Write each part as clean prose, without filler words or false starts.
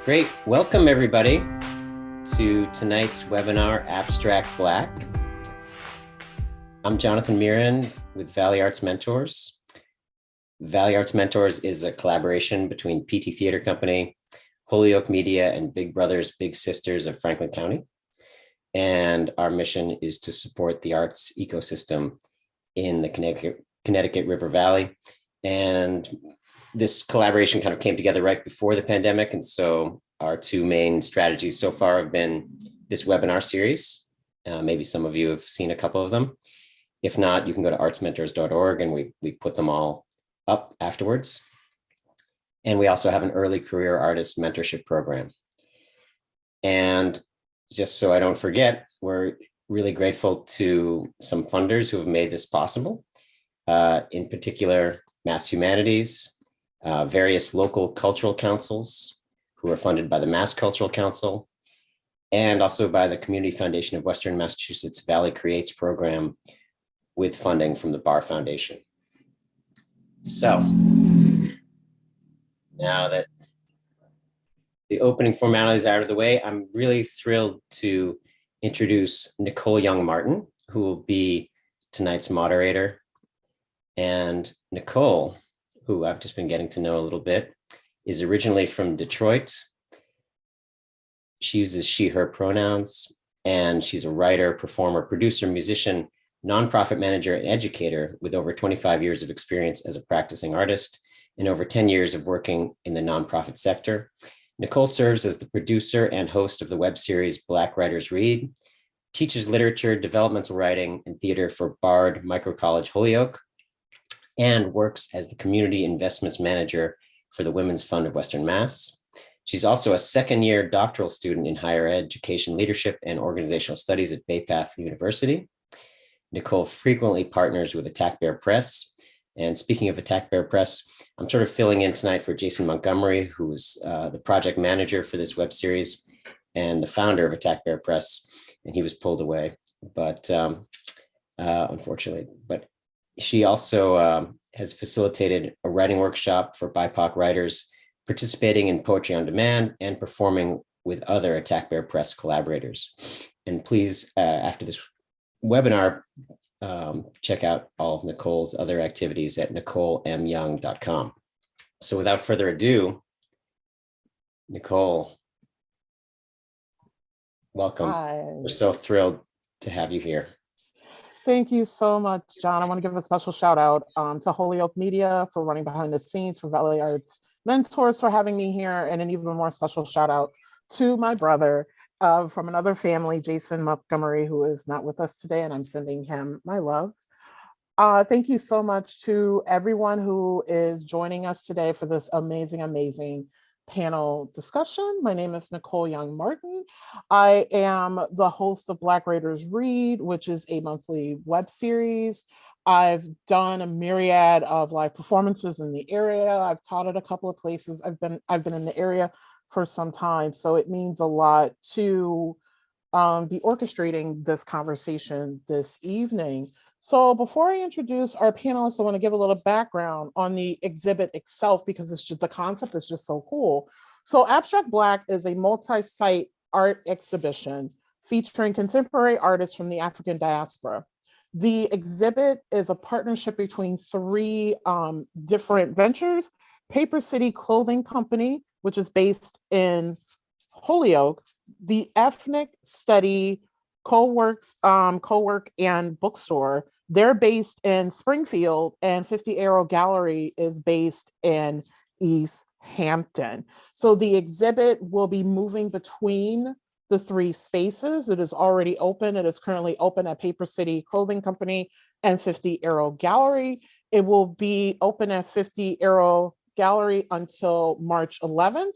Great. Welcome, everybody, to tonight's webinar, Abstract Black. I'm Jonathan Miran with Valley Arts Mentors. Valley Arts Mentors is a collaboration between PT Theater Company, Holyoke Media, and Big Brothers Big Sisters of Franklin County. And our mission is to support the arts ecosystem in the Connecticut River Valley. And this collaboration kind of came together right before the pandemic. And so our two main strategies so far have been this webinar series. Maybe some of you have seen a couple of them. If not, you can go to artsmentors.org and we put them all up afterwards. And we also have an early career artist mentorship program. And just so I don't forget, we're really grateful to some funders who have made this possible. In particular, Mass Humanities, various local cultural councils who are funded by the Mass Cultural Council, and also by the Community Foundation of Western Massachusetts Valley Creates program with funding from the Barr Foundation. So now that the opening formalities are out of the way, I'm really thrilled to introduce Nicole Young-Martin, who will be tonight's moderator. And Nicole, who I've just been getting to know a little bit, is originally from Detroit. She uses she, her pronouns, and she's a writer, performer, producer, musician, nonprofit manager, and educator with over 25 years of experience as a practicing artist and over 10 years of working in the nonprofit sector. Nicole serves as the producer and host of the web series Black Writers Read, teaches literature, developmental writing, and theater for Bard Microcollege Holyoke, and works as the community investments manager for the Women's Fund of Western Mass. She's also a second-year doctoral student in higher education leadership and organizational studies at Bay Path University. Nicole frequently partners with Attack Bear Press. And speaking of Attack Bear Press, I'm sort of filling in tonight for Jason Montgomery, who is the project manager for this web series and the founder of Attack Bear Press, and he was pulled away, but unfortunately. But she also has facilitated a writing workshop for BIPOC writers, participating in Poetry on Demand and performing with other Attack Bear Press collaborators. And please, after this webinar, check out all of Nicole's other activities at NicoleMYoung.com. So without further ado, Nicole, welcome. Hi. We're so thrilled to have you here. Thank you so much, John. I want to give a special shout out to Holyoke Media for running behind the scenes, for Valley Arts Mentors for having me here, and an even more special shout out to my brother from another family, Jason Montgomery, who is not with us today, and I'm sending him my love. Thank you so much to everyone who is joining us today for this amazing panel discussion. My name is Nicole Young-Martin. I am the host of Black Writers Read, which is a monthly web series. I've done a myriad of live performances in the area. I've taught at a couple of places. I've been in the area for some time, so it means a lot to be orchestrating this conversation this evening. So before I introduce our panelists, I want to give a little background on the exhibit itself, because it's just, the concept is just so cool. So Abstract Black is a multi-site art exhibition featuring contemporary artists from the African Diaspora. The exhibit is a partnership between three different ventures: Paper City Clothing Company, which is based in Holyoke, the Ethnic Study Co-work and Bookstore. They're based in Springfield, and 50 Arrow Gallery is based in East Hampton. So the exhibit will be moving between the three spaces. It is already open. It is currently open at Paper City Clothing Company and 50 Arrow Gallery. It will be open at 50 Arrow Gallery until March 11th,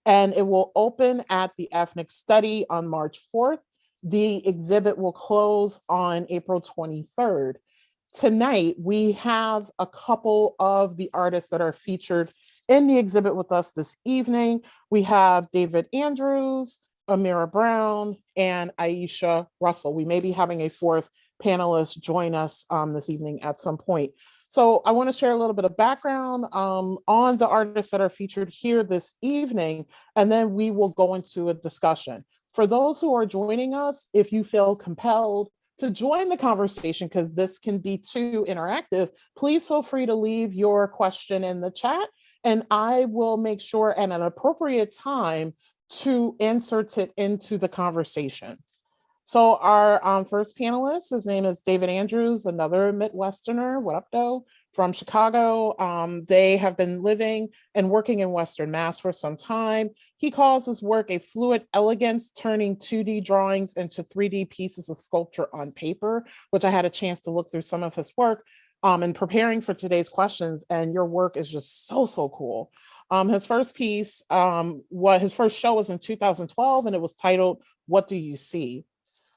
and it will open at the Ethnic Study on March 4th. The exhibit will close on April 23rd. Tonight, we have a couple of the artists that are featured in the exhibit with us this evening. We have David Andrews, Amira Brown, and Aisha Russell. We may be having a fourth panelist join us this evening at some point. So I want to share a little bit of background on the artists that are featured here this evening, and then we will go into a discussion. For those who are joining us, if you feel compelled to join the conversation, because this can be too interactive, please feel free to leave your question in the chat, and I will make sure at an appropriate time to insert it into the conversation. So our first panelist, his name is David Andrews, another Midwesterner. What up, though? From Chicago. They have been living and working in Western Mass for some time. He calls his work a fluid elegance, turning 2D drawings into 3D pieces of sculpture on paper, which I had a chance to look through some of his work in preparing for today's questions. And your work is just so, so cool. His first piece, his first show was in 2012, and it was titled, What Do You See?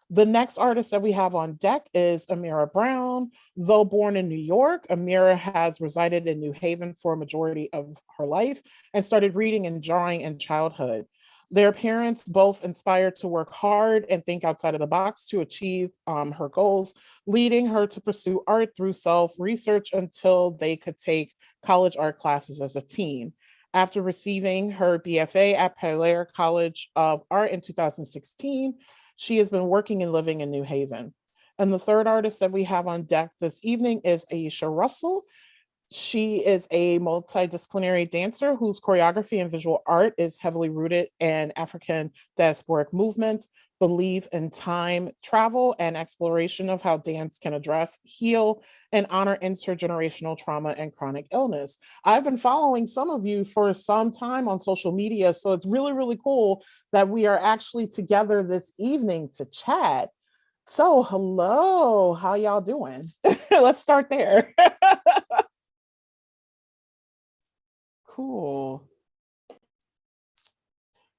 The next artist that we have on deck is Amira Brown. Though born in New York, Amira has resided in New Haven for a majority of her life and started reading and drawing in childhood. Their parents both inspired to work hard and think outside of the box to achieve her goals, leading her to pursue art through self-research until they could take college art classes as a teen. After receiving her BFA at Polaire College of Art in 2016, she has been working and living in New Haven. And the third artist that we have on deck this evening is Aisha Russell. She is a multidisciplinary dancer whose choreography and visual art is heavily rooted in African diasporic movements, belief in time, travel, and exploration of how dance can address, heal, and honor intergenerational trauma and chronic illness. I've been following some of you for some time on social media, so it's really, really cool that we are actually together this evening to chat. So hello, how y'all doing? Let's start there. Cool.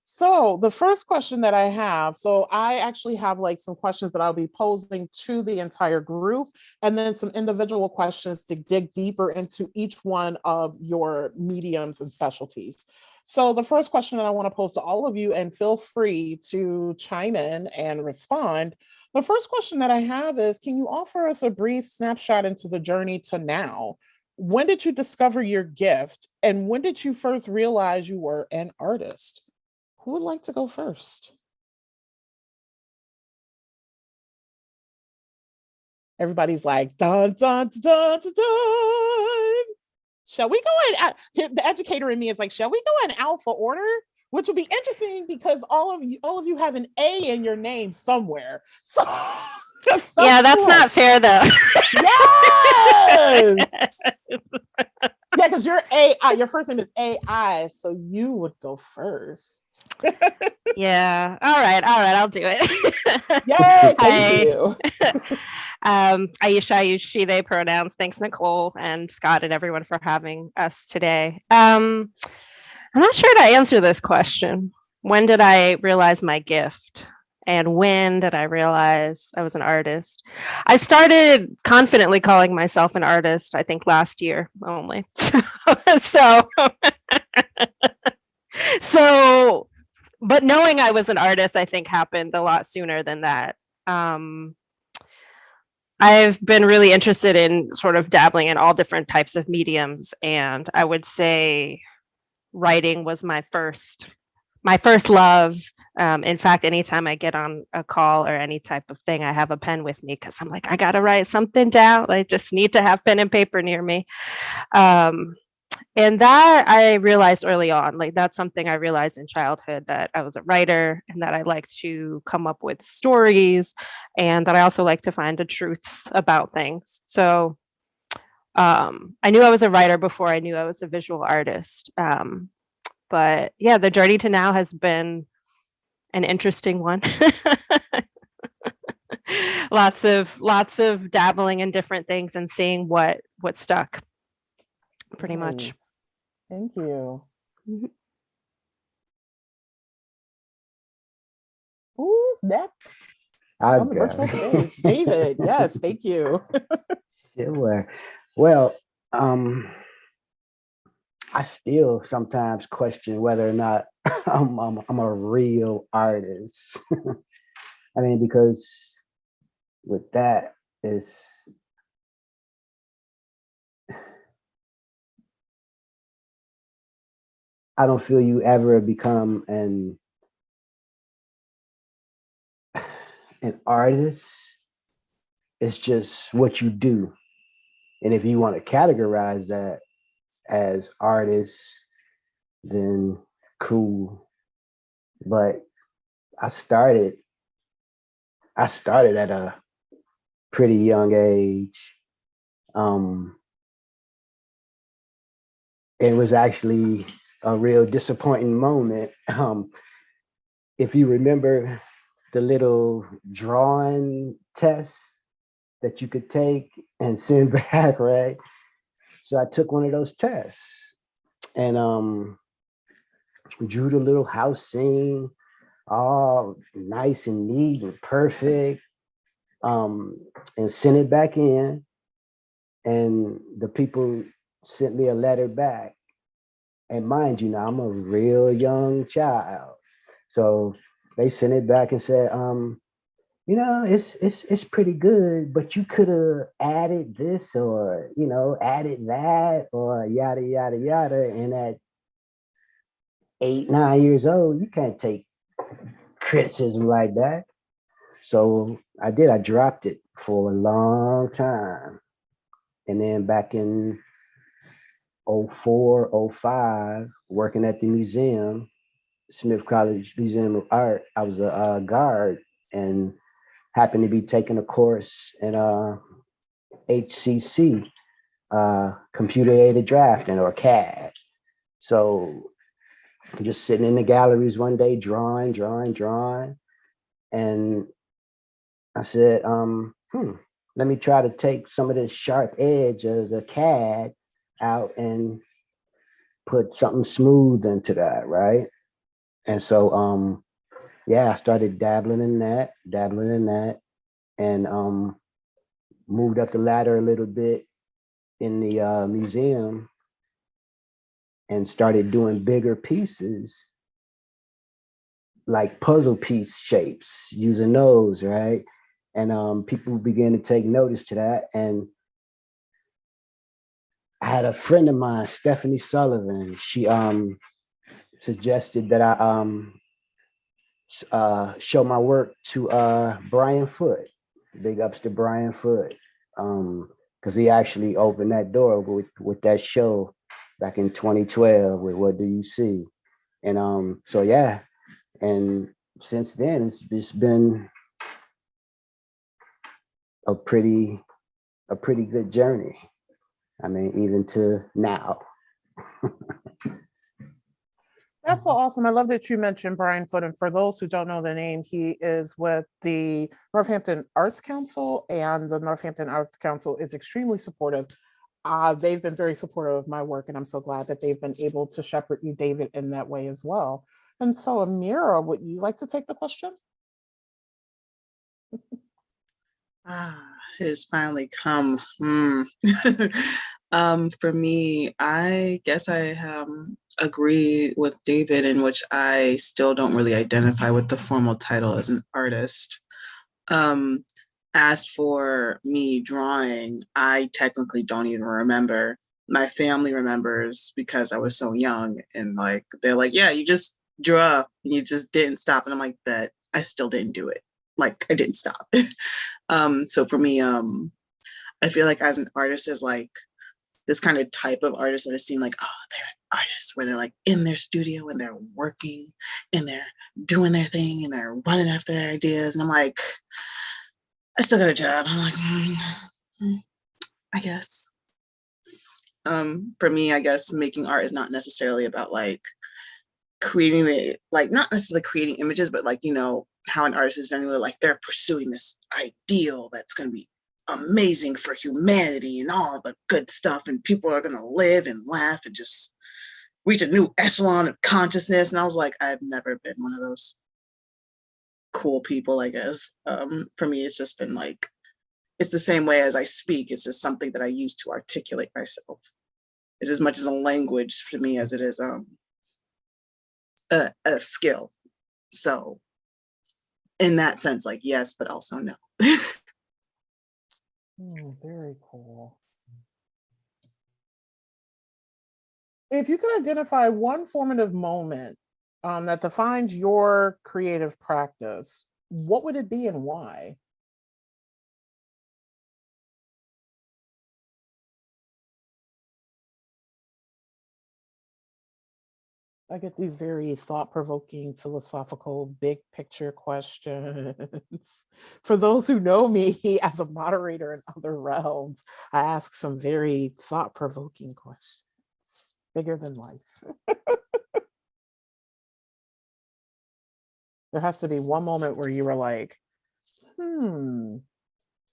So the first question that I have, so I actually have like some questions that I'll be posing to the entire group, and then some individual questions to dig deeper into each one of your mediums and specialties. So the first question that I want to pose to all of you, and feel free to chime in and respond. The first question that I have is, can you offer us a brief snapshot into the journey to now? When did you discover your gift, and when did you first realize you were an artist? Who would like to go first? Everybody's like, dun, dun, dun, dun, dun, dun. Shall we go in? The educator in me is like, shall we go in alpha order? Which will be interesting because all of you have an A in your name somewhere. So yeah, that's cool. Not fair though. Yes. Yeah, because your first name is AI, so you would go first. Yeah. All right. I'll do it. Yay, thank you. Aisha, I use she, they pronouns. Thanks, Nicole and Scott and everyone for having us today. I'm not sure to answer this question. When did I realize my gift? And when did I realize I was an artist? I started confidently calling myself an artist, I think last year only. So, but knowing I was an artist, I think happened a lot sooner than that. I've been really interested in sort of dabbling in all different types of mediums. And I would say writing was my first love. In fact, anytime I get on a call or any type of thing, I have a pen with me because I'm like, I gotta write something down. I just need to have pen and paper near me. And that I realized early on, like that's something I realized in childhood, that I was a writer and that I like to come up with stories and that I also like to find the truths about things. So I knew I was a writer before I knew I was a visual artist. But yeah, the journey to now has been an interesting one. lots of dabbling in different things and seeing what stuck. Pretty much. Thank you. Mm-hmm. Who's next? On the virtual stage, David. Yes, thank you. Sure. Well, I still sometimes question whether or not I'm a real artist. I mean, because with that is I don't feel you ever become an artist. It's just what you do. And if you want to categorize that as artists, then cool. But I started at a pretty young age. It was actually a real disappointing moment. If you remember the little drawing test that you could take and send back, right? So I took one of those tests and drew the little house scene, all nice and neat and perfect, and sent it back in. And the people sent me a letter back. And mind you, now I'm a real young child. So they sent it back and said, it's pretty good, but you could have added this or, added that or yada, yada, yada. And at 8, 9 years old, you can't take criticism like that. So I did. I dropped it for a long time. And then back in 04, 05, working at the museum, Smith College Museum of Art, I was a guard and happened to be taking a course in HCC, computer aided drafting or CAD. So just sitting in the galleries one day, drawing. And I said, let me try to take some of this sharp edge of the CAD out and put something smooth into that, right? And so, I started dabbling in that, and moved up the ladder a little bit in the museum and started doing bigger pieces, like puzzle piece shapes, using those, right? And people began to take notice to that. And I had a friend of mine, Stephanie Sullivan. She suggested that I show my work to Brian Foote. Big ups to Brian Foote, because he actually opened that door with that show back in 2012 with What Do You See? And and since then it's been a pretty good journey. I mean, even to now. That's so awesome. I love that you mentioned Brian Foote. And for those who don't know the name, he is with the Northampton Arts Council, and the Northampton Arts Council is extremely supportive. They've been very supportive of my work, and I'm so glad that they've been able to shepherd you, David, in that way as well. And so, Amira, would you like to take the question? It has finally come. For me, I guess I agree with David, in which I still don't really identify with the formal title as an artist. As for me drawing, I technically don't even remember. My family remembers because I was so young, and like they're like, yeah, you just drew up and you just didn't stop. And I'm like, that I still didn't do it. Like I didn't stop. So for me, I feel like as an artist is like this kind of type of artist that has seen like, oh, they're artists where they're like in their studio and they're working and they're doing their thing and they're running after their ideas. And I'm like, I still got a job. I'm like, I guess. For me, I guess making art is not necessarily about like creating it, like not necessarily creating images, but like, how an artist is generally like they're pursuing this ideal that's going to be amazing for humanity and all the good stuff, and people are going to live and laugh and just reach a new echelon of consciousness. And I was like, I've never been one of those cool people, I guess. For me, it's just been like, it's the same way as I speak. It's just something that I use to articulate myself. It's as much as a language for me as it is a skill. So in that sense, like, yes, but also no. Very cool. If you could identify one formative moment that defines your creative practice, what would it be and why? I get these very thought-provoking, philosophical, big picture questions. For those who know me as a moderator in other realms, I ask some very thought-provoking questions, bigger than life. There has to be one moment where you were like,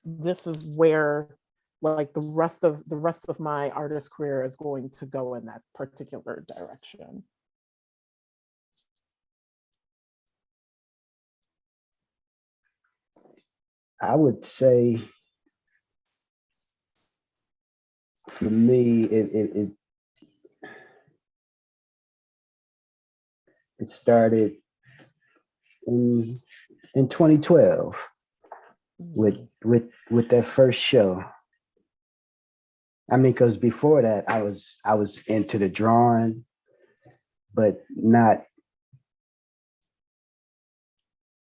this is where like the rest of my artist career is going to go in that particular direction. I would say for me, it started in 2012 with that first show. I mean, because before that, I was into the drawing, but not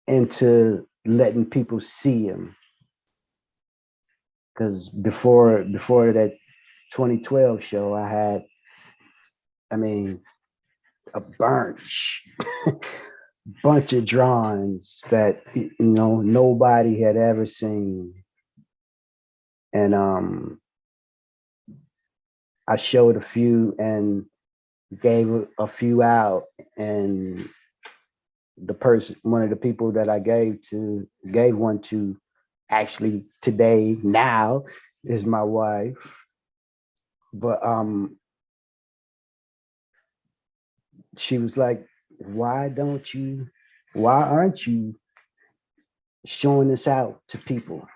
into letting people see them. Because before that 2012 show, I had, a bunch of drawings that nobody had ever seen, and I showed a few and gave a few out, and one of the people that I gave one to, actually today now is my wife. But she was like, why aren't you showing this out to people?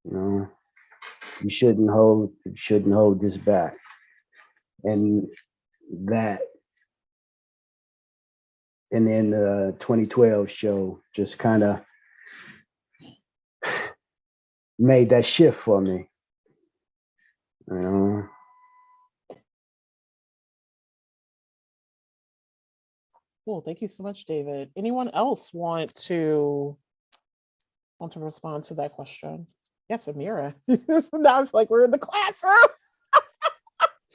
You shouldn't hold this back. And then the 2012 show just kind of made that shift for me. Cool. Thank you so much, David. Anyone else want to respond to that question? Yes, Amira. Now it's like we're in the classroom.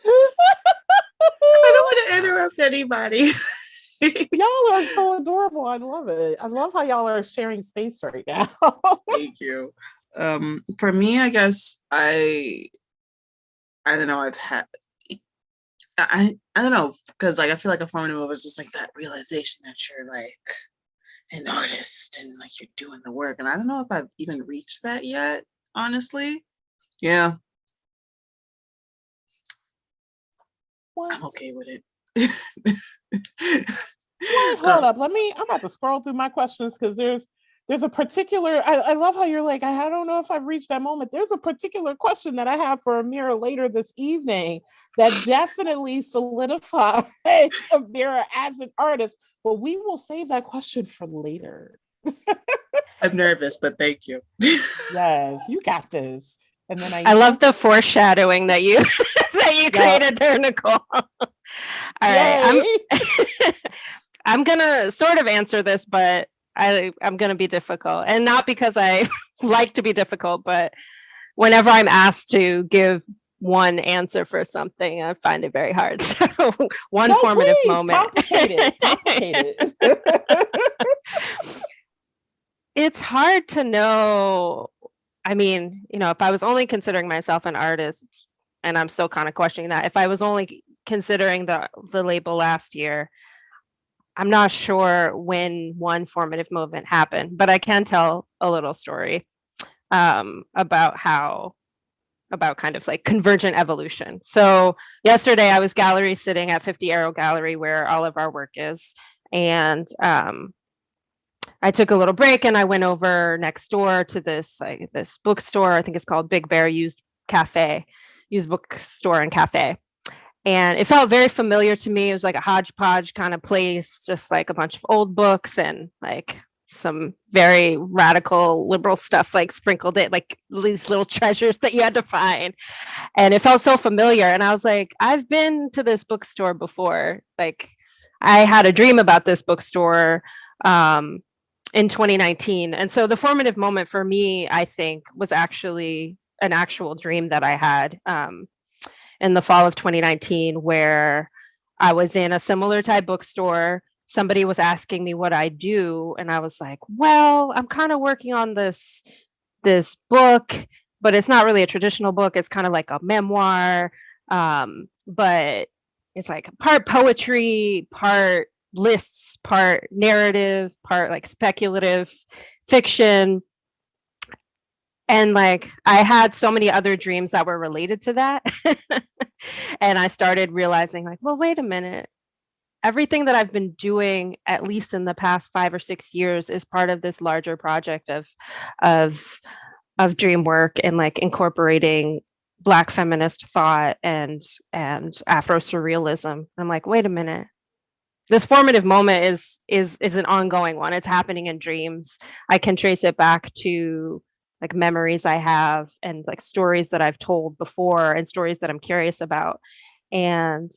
I don't want to interrupt anybody. Y'all are so adorable. I love it. I love how y'all are sharing space right now. Thank you. For me, I guess I don't know. I don't know, because like I feel like a formative moment was just like that realization that you're like an artist and like you're doing the work, and I don't know if I've even reached that yet, honestly. Yeah. What? I'm okay with it. Wait, hold up. I'm about to scroll through my questions because there's a particular, I love how you're like, I don't know if I've reached that moment. There's a particular question that I have for Amira later this evening that definitely solidifies Amira as an artist, but we will save that question for later. I'm nervous, but thank you. Yes, you got this. And then I love the foreshadowing that you created there, Nicole. All right, I'm gonna sort of answer this, but I'm gonna be difficult, and not because I like to be difficult, but whenever I'm asked to give one answer for something, I find it very hard. So one formative moment. Complicated. It's hard to know. I mean, if I was only considering myself an artist, and I'm still kind of questioning that, if I was only considering the label last year, I'm not sure when one formative moment happened, but I can tell a little story about kind of like convergent evolution. So yesterday I was gallery sitting at 50 Arrow Gallery where all of our work is. And I took a little break and I went over next door to this bookstore. I think it's called Big Bear Used Bookstore and Cafe. And it felt very familiar to me. It was like a hodgepodge kind of place, just like a bunch of old books and like some very radical liberal stuff like sprinkled it, like these little treasures that you had to find. And it felt so familiar. And I was like, I've been to this bookstore before. Like I had a dream about this bookstore in 2019. And so the formative moment for me, I think, was actually an actual dream that I had in the fall of 2019, where I was in a similar type bookstore. Somebody was asking me what I do, and I was like, well, I'm kind of working on this book, but it's not really a traditional book. It's kind of like a memoir, but it's like part poetry, part lists, part narrative, part like speculative fiction. And like I had so many other dreams that were related to that. And I started realizing like, well, wait a minute. Everything that I've been doing, at least in the past 5 or 6 years, is part of this larger project of dream work and like incorporating Black feminist thought and Afro surrealism. I'm like, wait a minute. This formative moment is an ongoing one. It's happening in dreams. I can trace it back to like memories I have and like stories that I've told before and stories that I'm curious about. And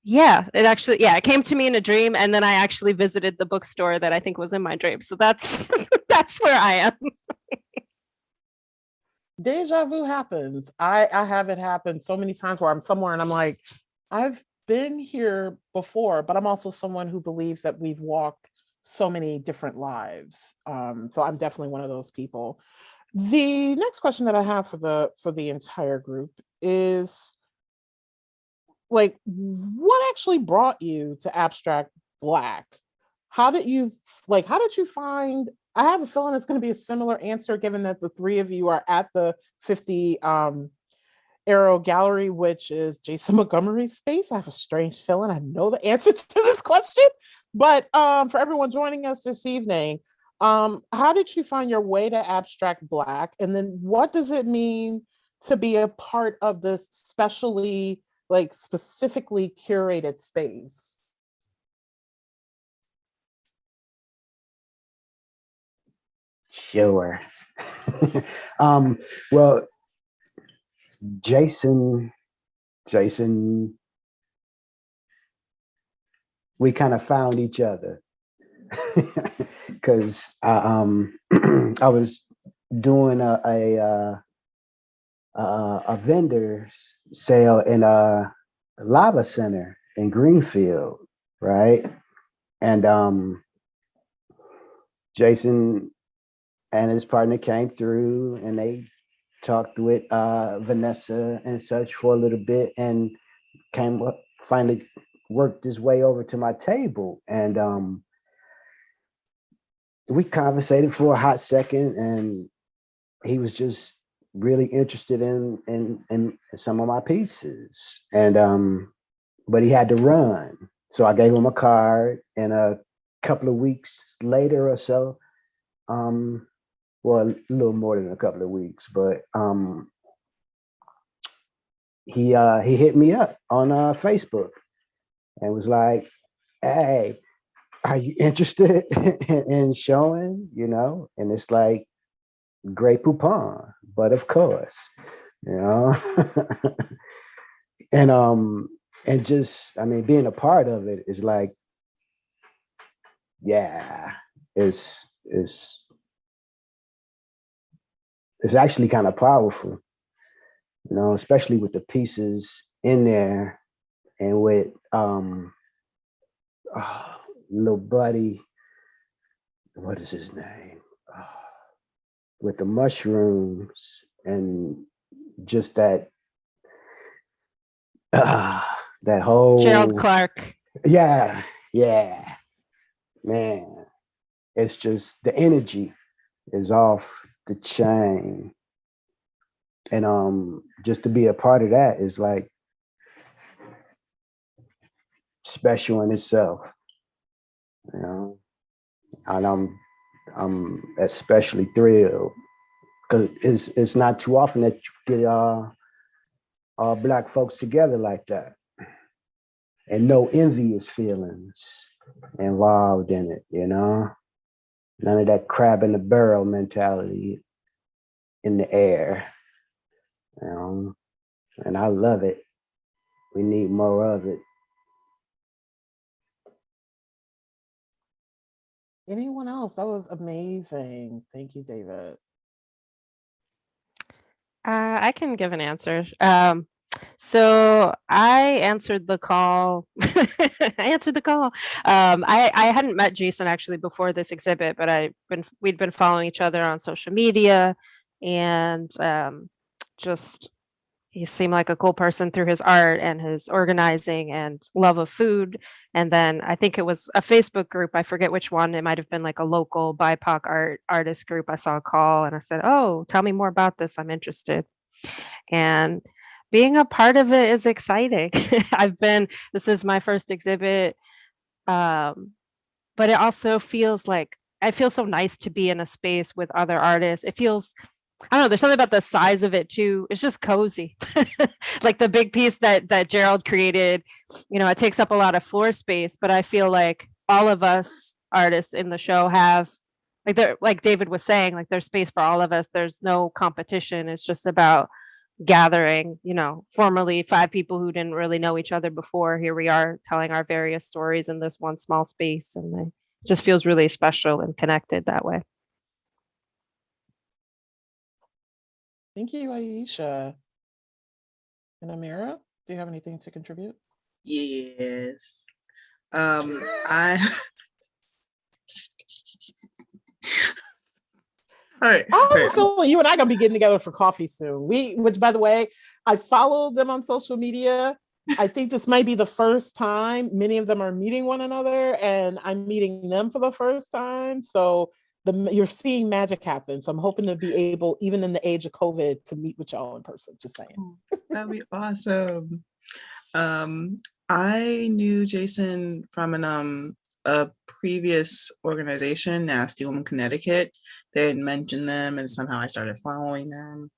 yeah, it came to me in a dream, and then I actually visited the bookstore that I think was in my dream. So that's that's where I am. Deja vu happens. I have it happen so many times where I'm somewhere and I'm like, I've been here before, but I'm also someone who believes that we've walked so many different lives. So I'm definitely one of those people. The next question that I have for the entire group is like, what actually brought you to Abstract Black? How did you find, I have a feeling it's going to be a similar answer given that the three of you are at the 50 Arrow Gallery, which is Jason Montgomery's space. I have a strange feeling I know the answer to this question, but for everyone joining us this evening, how did you find your way to Abstract Black? And then what does it mean to be a part of this specifically curated space? Sure. Well, Jason, we kind of found each other because I was doing a vendor sale in a lava center in Greenfield, right? And Jason and his partner came through and they talked with Vanessa and such for a little bit and came up, finally worked his way over to my table. And we conversated for a hot second, and he was just really interested in some of my pieces. And but he had to run. So I gave him a card, and a couple of weeks later or so, well, a little more than a couple of weeks, but he hit me up on Facebook and was like, "Hey, are you interested in showing?" You know, and it's like, great poupon, but of course, you know, and just, I mean, being a part of it is like, yeah, it's actually kind of powerful, you know, especially with the pieces in there and with little buddy, what is his name? With the mushrooms and just that that whole Gerald Clark. Yeah, man, it's just the energy is off the chain, and just to be a part of that is like special in itself, you know. And I'm especially thrilled because it's not too often that you get all Black folks together like that, and no envious feelings involved in it, you know. None of that crab in the barrel mentality in the air. And I love it. We need more of it. Anyone else? That was amazing. Thank you, David. I can give an answer. So I answered the call. I answered the call. I hadn't met Jason actually before this exhibit, but we'd been following each other on social media, and just he seemed like a cool person through his art and his organizing and love of food. And then I think it was a Facebook group. I forget which one. It might have been like a local BIPOC artist group. I saw a call and I said, "Oh, tell me more about this. I'm interested." And being a part of it is exciting. This is my first exhibit. But it also feels like I feel so nice to be in a space with other artists. It feels, I don't know, there's something about the size of it too. It's just cozy. Like the big piece that Gerald created, it takes up a lot of floor space, but I feel like all of us artists in the show have like David was saying, like there's space for all of us. There's no competition. It's just about gathering, formerly 5 people who didn't really know each other before. Here we are telling our various stories in this one small space, and it just feels really special and connected that way. Thank you, Aisha. And Amira, do you have anything to contribute? Yes. I all right. I feel like you and I gonna be getting together for coffee soon. Which by the way, I followed them on social media. I think this might be the first time many of them are meeting one another, and I'm meeting them for the first time. So you're seeing magic happen. So I'm hoping to be able, even in the age of COVID, to meet with y'all in person. Just saying. That'd be awesome. I knew Jason from a previous organization, Nasty Woman Connecticut. They had mentioned them, and somehow I started following them.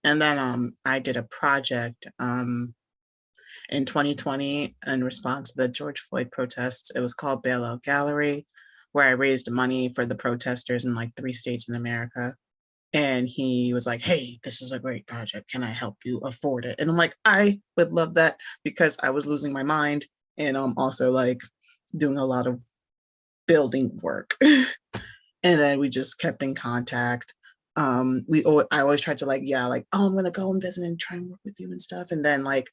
And then I did a project in 2020 in response to the George Floyd protests. It was called Bailout Gallery, where I raised money for the protesters in like 3 states in America. And he was like, "Hey, this is a great project. Can I help you afford it?" And I'm like, I would love that, because I was losing my mind, and also like doing a lot of building work. And then we just kept in contact. I always tried to oh, I'm gonna go and visit and try and work with you and stuff. And then like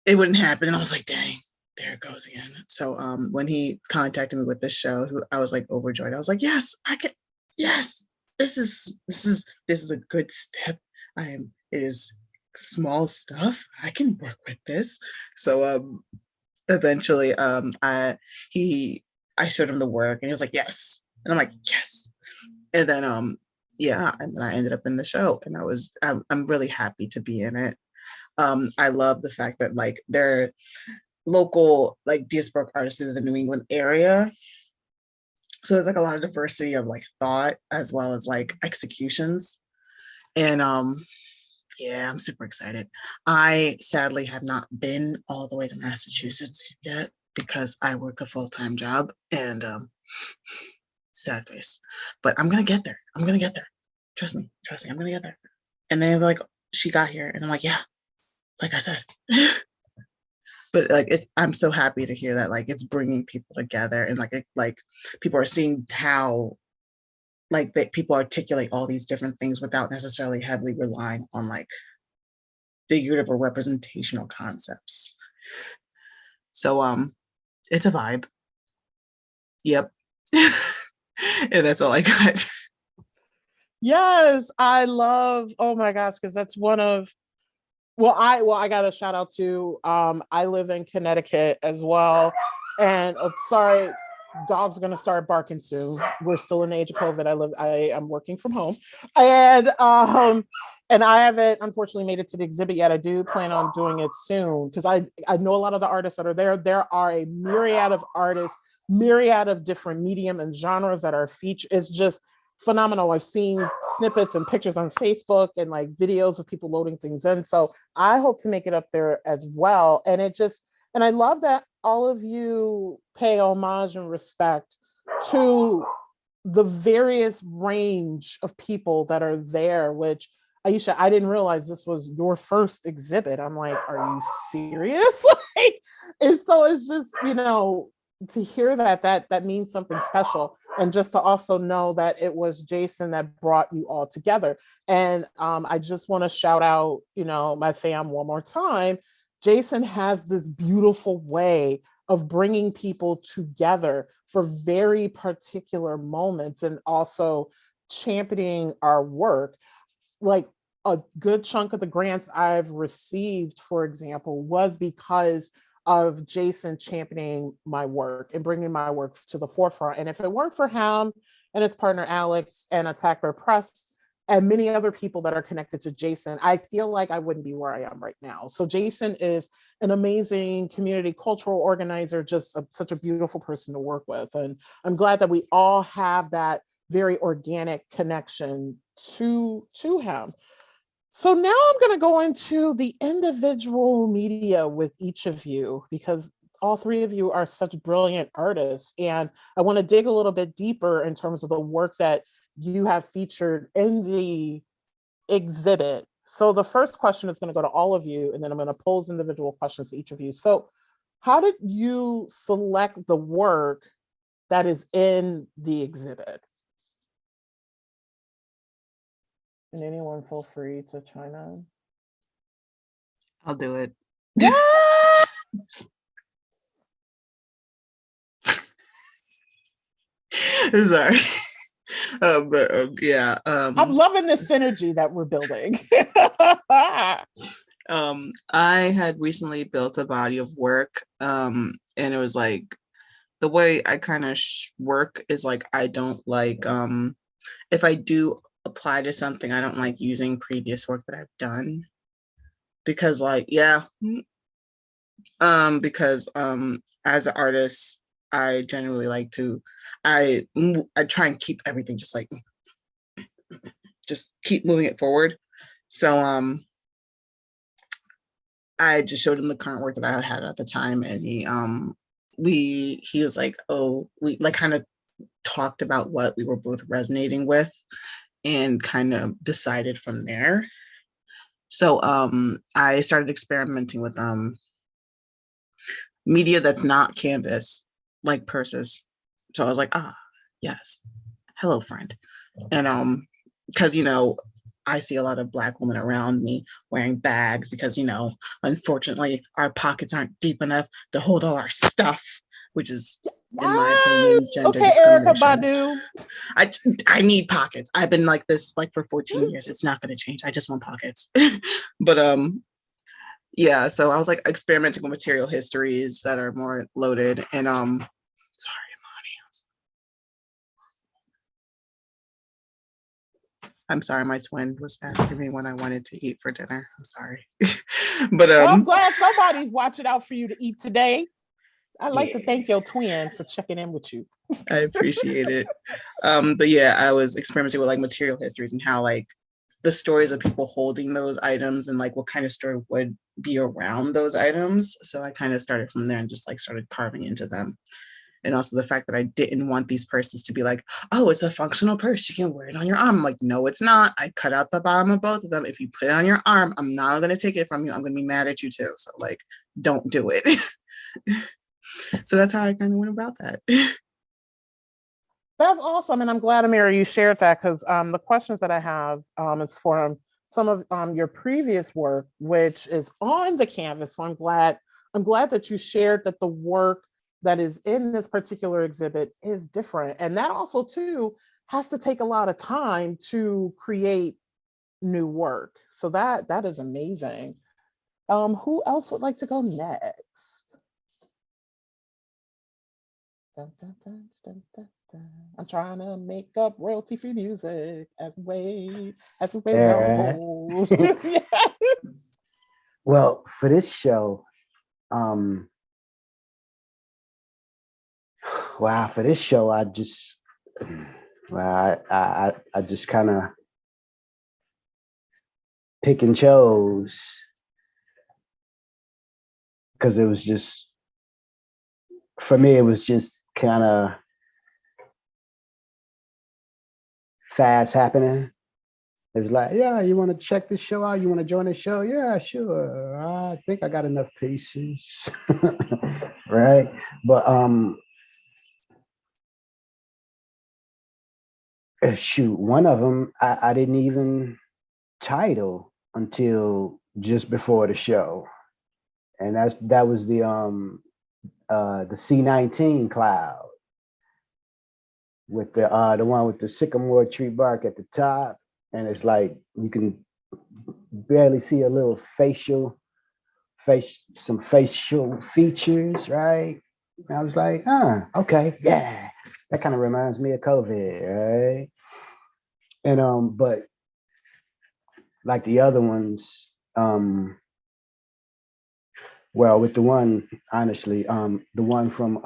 it wouldn't happen. And I was like, dang, there it goes again. So when he contacted me with this show, I was like overjoyed. I was like, yes, I can, yes, this is a good step. It is small stuff. I can work with this. So eventually I showed him the work, and he was like, yes. And I'm like, yes. And then and then I ended up in the show, and I'm really happy to be in it. I love the fact that like they're local like diasporic artists in the New England area. So there's like a lot of diversity of like thought as well as like executions. And I'm super excited. I sadly have not been all the way to Massachusetts yet because I work a full-time job, and sad face. But I'm gonna get there. Trust me, I'm gonna get there. And then like she got here, and I'm like, yeah, like I said. But like I'm so happy to hear that like it's bringing people together, and like people are seeing how like that people articulate all these different things without necessarily heavily relying on like figurative or representational concepts. So it's a vibe. Yep. And that's all I got. Yes, I love, oh my gosh, because that's one of, I got a shout out to, I live in Connecticut as well. And sorry, dog's gonna start barking soon. We're still in the age of COVID. I am working from home. And I haven't unfortunately made it to the exhibit yet. I do plan on doing it soon, because I know a lot of the artists that are there. There are a myriad of artists, myriad of different medium and genres that are featured. It's just phenomenal. I've seen snippets and pictures on Facebook and like videos of people loading things in. So I hope to make it up there as well. And I love that all of you pay homage and respect to the various range of people that are there, which Aisha, I didn't realize this was your first exhibit. I'm like, are you serious? Like, it's just, to hear that means something special. And just to also know that it was Jason that brought you all together. And I just want to shout out, my fam one more time. Jason has this beautiful way of bringing people together for very particular moments and also championing our work. Like a good chunk of the grants I've received, for example, was because of Jason championing my work and bringing my work to the forefront. And if it weren't for him and his partner Alex and Attacker Press and many other people that are connected to Jason, I feel like I wouldn't be where I am right now. So Jason is an amazing community cultural organizer, just such a beautiful person to work with. And I'm glad that we all have that very organic connection to him. So now I'm going to go into the individual media with each of you, because all three of you are such brilliant artists. And I want to dig a little bit deeper in terms of the work that you have featured in the exhibit. So the first question is going to go to all of you, and then I'm going to pose individual questions to each of you. So how did you select the work that is in the exhibit? And anyone feel free to chime in. I'll do it. Yes! Sorry. Yeah. I'm loving the synergy that we're building. I had recently built a body of work, and it was like the way I kind of work is like I don't like if I do apply to something, I don't like using previous work that I've done, because because as an artist, I generally like to I try and keep everything just keep moving it forward. So I just showed him the current work that I had at the time, and he was like, oh, we like kind of talked about what we were both resonating with and kind of decided from there. So I started experimenting with media that's not canvas, like purses. So I was like, yes, hello, friend. And because I see a lot of Black women around me wearing bags because unfortunately our pockets aren't deep enough to hold all our stuff, which is, in my opinion, gender discrimination. Erykah Badu. I need pockets. I've been like this for 14 years. It's not going to change. I just want pockets. But yeah, so I was like experimenting with material histories that are more loaded. And sorry, I'm sorry, my twin was asking me when I wanted to eat for dinner. I'm sorry. But well, I'm glad somebody's watching out for you to eat today. I'd like to thank your twin for checking in with you. I appreciate it. But yeah, I was experimenting with like material histories and how like the stories of people holding those items and like what kind of story would be around those items. So I kind of started from there and just like started carving into them. And also the fact that I didn't want these purses to be like, oh, it's a functional purse. You can wear it on your arm. I'm like, no, it's not. I cut out the bottom of both of them. If you put it on your arm, I'm not going to take it from you. I'm going to be mad at you too. So like, don't do it. So that's how I kind of went about that. That's awesome. And I'm glad, Amira, you shared that, because the questions that I have is for some of your previous work, which is on the canvas. So I'm glad that you shared that the work that is in this particular exhibit is different. And that also too has to take a lot of time to create new work. So that is amazing. Who else would like to go next? Dun, dun, dun, dun, dun, dun. I'm trying to make up royalty-free music as we go. Yes. Well, for this show, for this show, I just kind of pick and chose, because it was just, for me, it was just kind of fast happening. It was like, yeah, you want to check this show out? You want to join the show? Yeah, sure. I think I got enough pieces. Right. But shoot, one of them I didn't even title until just before the show. And that was the C-19 cloud with the one with the sycamore tree bark at the top. And it's like you can barely see a little some facial features, right? And I was like, okay, yeah. That kind of reminds me of COVID, right? And but like the other ones, well, with the one, honestly, the one from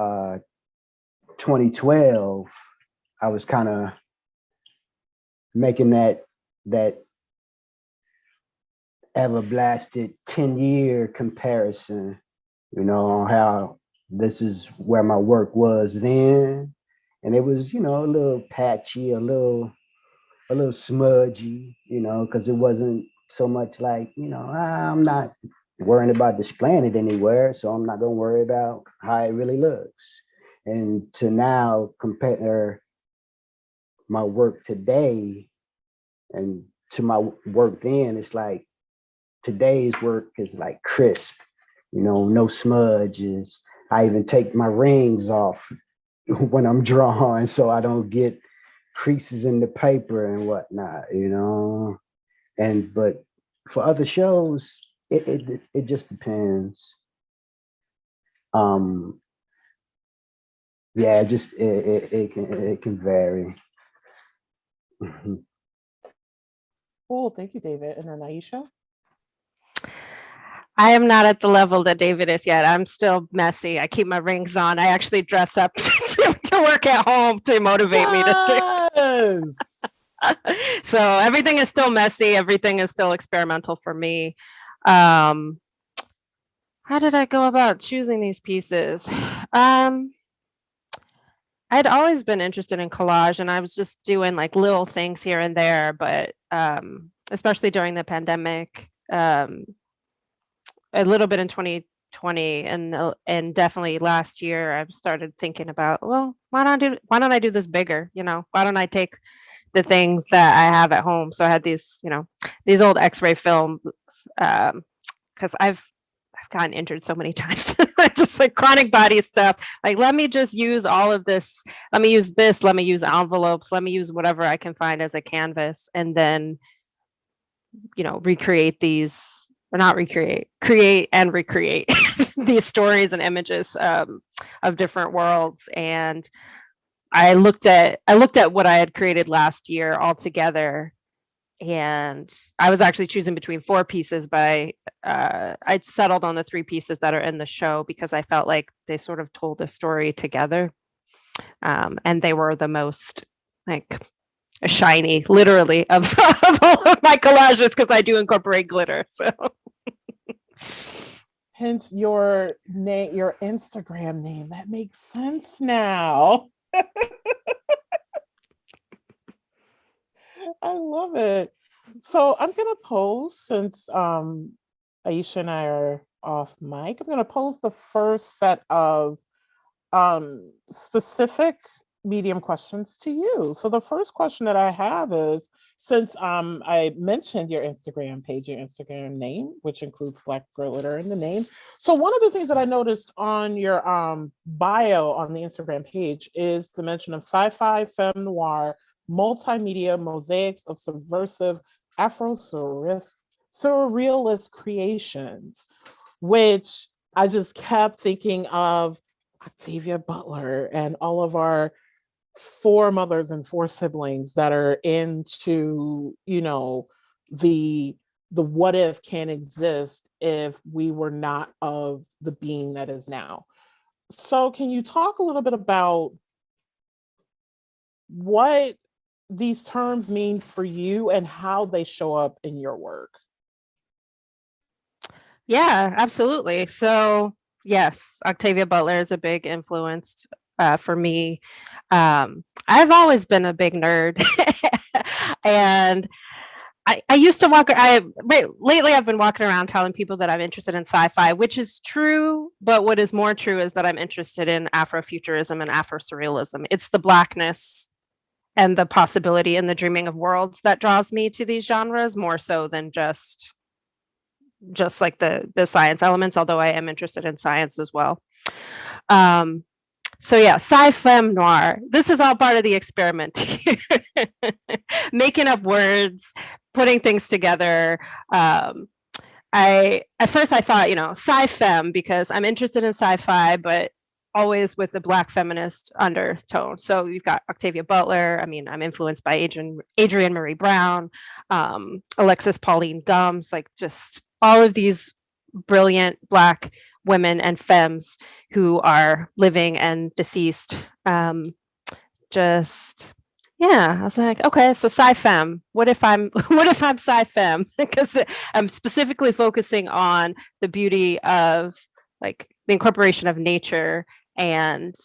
2012, I was kind of making that ever-blasted 10-year comparison, how this is where my work was then. And it was, a little patchy, a little smudgy, because it wasn't so much like, I'm not worrying about displaying it anywhere, so I'm not going to worry about how it really looks. And to now compare my work today and to my work then, it's like today's work is like crisp, no smudges. I even take my rings off when I'm drawing so I don't get creases in the paper and whatnot, but for other shows, it just depends. Yeah, it can vary. Cool. Thank you, David. And then Aisha? I am not at the level that David is yet. I'm still messy. I keep my rings on. I actually dress up to work at home to motivate me to do. So everything is still messy. Everything is still experimental for me. How did I go about choosing these pieces? I'd always been interested in collage, and I was just doing like little things here and there, but especially during the pandemic, a little bit in 2020 and definitely last year, I've started thinking about, well, why don't I do this bigger? Why don't I take the things that I have at home? So I had these old X-ray films, because I've gotten injured so many times. Just like chronic body stuff. Like, let me just use all of this. Let me use this. Let me use envelopes. Let me use whatever I can find as a canvas. And then, recreate these, or not recreate, create and recreate these stories and images of different worlds. And I looked at what I had created last year all together. And I was actually choosing between 4 pieces, but I settled on the 3 pieces that are in the show because I felt like they sort of told a story together. And they were the most like shiny, literally, of all of my collages, because I do incorporate glitter. So hence your name, your Instagram name. That makes sense now. I love it. So I'm gonna pose, since Aisha and I are off mic, I'm gonna pose the first set of specific medium questions to you. So the first question that I have is, since I mentioned your Instagram page, your Instagram name, which includes Black Glitter in the name. So one of the things that I noticed on your bio on the Instagram page is the mention of sci-fi, femme noir, multimedia mosaics of subversive Afro-surrealist creations, which I just kept thinking of Octavia Butler and all of our 4 mothers and 4 siblings that are into, the what if can exist if we were not of the being that is now. So can you talk a little bit about what these terms mean for you and how they show up in your work? yeah, absolutely. So yes, Octavia Butler is a big influence for me. I've always been a big nerd, and I used to lately I've been walking around telling people that I'm interested in sci-fi, which is true, but what is more true is that I'm interested in Afrofuturism and Afro-surrealism. It's the Blackness and the possibility and the dreaming of worlds that draws me to these genres more so than just like the science elements, although I am interested in science as well. So yeah, sci-fem noir. This is all part of the experiment. Making up words, putting things together. At first I thought, sci-fem, because I'm interested in sci-fi, but always with the Black feminist undertone. So you've got Octavia Butler. I mean, I'm influenced by Adrienne Marie Brown, Alexis Pauline Gumbs, like just all of these brilliant Black women and femmes who are living and deceased. I was like, okay, so sci-fem. What if I'm sci-fem? Because I'm specifically focusing on the beauty of like the incorporation of nature and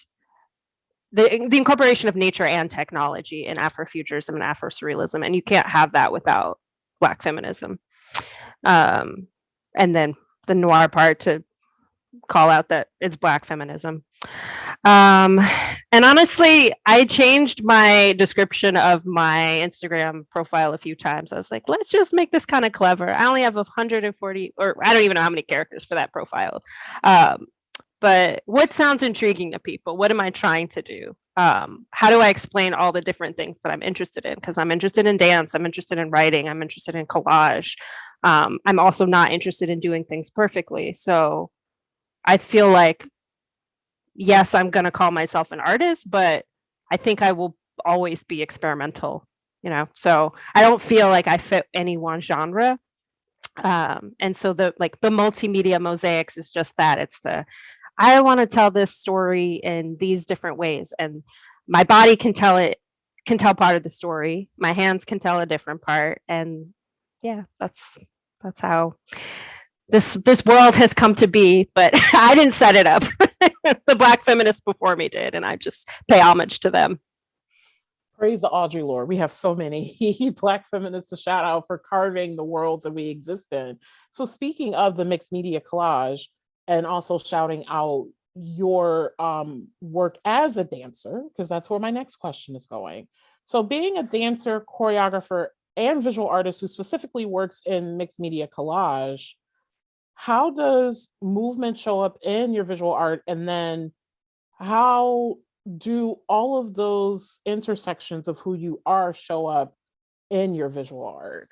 the incorporation of nature and technology in Afrofuturism and Afro-surrealism, and you can't have that without Black feminism. And then the noir part to call out that it's Black feminism. And honestly, I changed my description of my Instagram profile a few times. I was like, let's just make this kind of clever. I only have 140, or I don't even know how many characters for that profile. But what sounds intriguing to people? What am I trying to do? How do I explain all the different things that I'm interested in? Because I'm interested in dance, I'm interested in writing, I'm interested in collage. I'm also not interested in doing things perfectly. So I feel like, yes, I'm going to call myself an artist, but I think I will always be experimental, so I don't feel like I fit any one genre. And so the multimedia mosaics is just that. It's I want to tell this story in these different ways, and my body can tell part of the story. My hands can tell a different part. And yeah, that's how this world has come to be, but I didn't set it up. The Black feminists before me did, and I just pay homage to them. Praise the Audre Lorde. We have so many Black feminists to shout out for carving the worlds that we exist in. So speaking of the mixed media collage, and also shouting out your work as a dancer, because that's where my next question is going. So being a dancer, choreographer, and visual artist who specifically works in mixed media collage, how does movement show up in your visual art? And then how do all of those intersections of who you are show up in your visual art?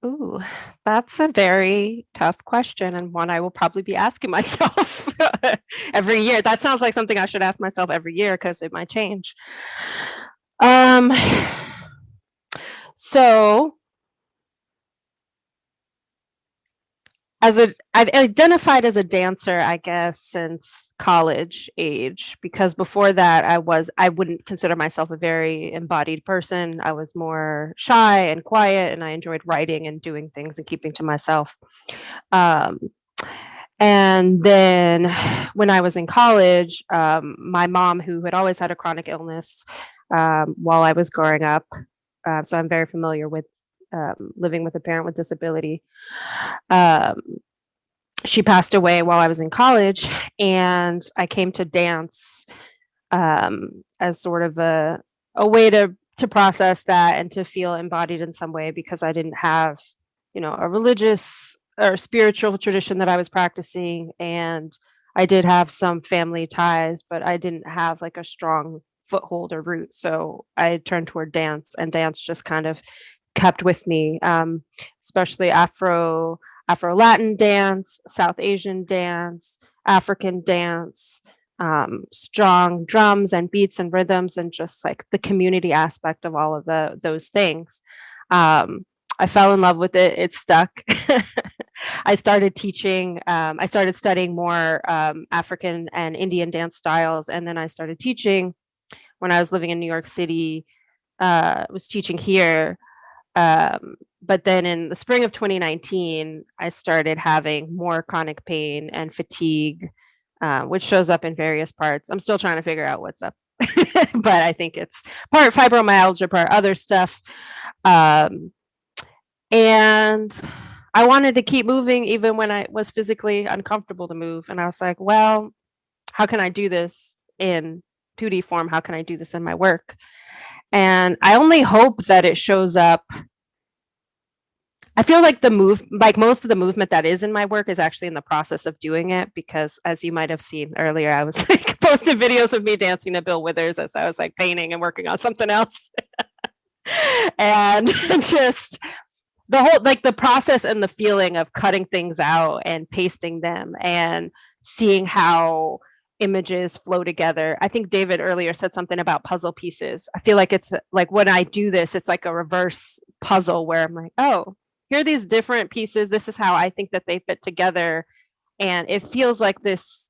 Ooh, that's a very tough question, and one I will probably be asking myself every year. That sounds like something I should ask myself every year because it might change. So I've identified as a dancer, I guess, since college age, because before that I wouldn't consider myself a very embodied person. I was more shy and quiet, and I enjoyed writing and doing things and keeping to myself. And then when I was in college, my mom, who had always had a chronic illness while I was growing up, so I'm very familiar with living with a parent with disability. She passed away while I was in college, and I came to dance as sort of a way to process that and to feel embodied in some way, because I didn't have, a religious or spiritual tradition that I was practicing, and I did have some family ties, but I didn't have like a strong foothold or root. So I turned toward dance, and dance just kind of kept with me, especially Afro-Latin dance, South Asian dance, African dance, strong drums and beats and rhythms, and just like the community aspect of all of those things. I fell in love with it. It stuck. I started teaching. I started studying more African and Indian dance styles, and then I started teaching when I was living in New York City. Was teaching here. But then in the spring of 2019, I started having more chronic pain and fatigue which shows up in various parts. I'm still trying to figure out what's up, but I think it's part fibromyalgia, part other stuff. And I wanted to keep moving even when I was physically uncomfortable to move. And I was like, well, how can I do this in 2D form? How can I do this in my work? And I only hope that it shows up. I feel like most of the movement that is in my work is actually in the process of doing it, because as you might have seen earlier, I was like posting videos of me dancing to Bill Withers as I was like painting and working on something else. And just the whole, like the process and the feeling of cutting things out and pasting them and seeing how images flow together. I think David earlier said something about puzzle pieces. I feel like it's like when I do this, it's like a reverse puzzle where I'm like, oh, here are these different pieces. This is how I think that they fit together. And it feels like this,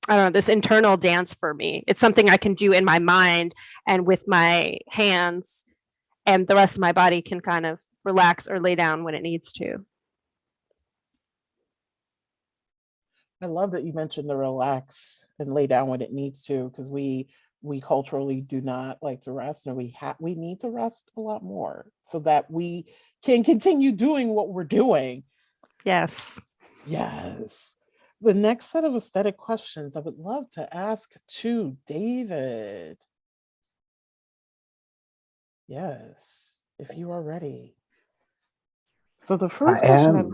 I don't know, this internal dance for me. It's something I can do in my mind and with my hands, and the rest of my body can kind of relax or lay down when it needs to. I love that you mentioned the relax and lay down when it needs to, because we culturally do not like to rest, and we need to rest a lot more so that we can continue doing what we're doing. Yes. Yes. The next set of aesthetic questions I would love to ask to David. Yes, if you are ready. So the first question,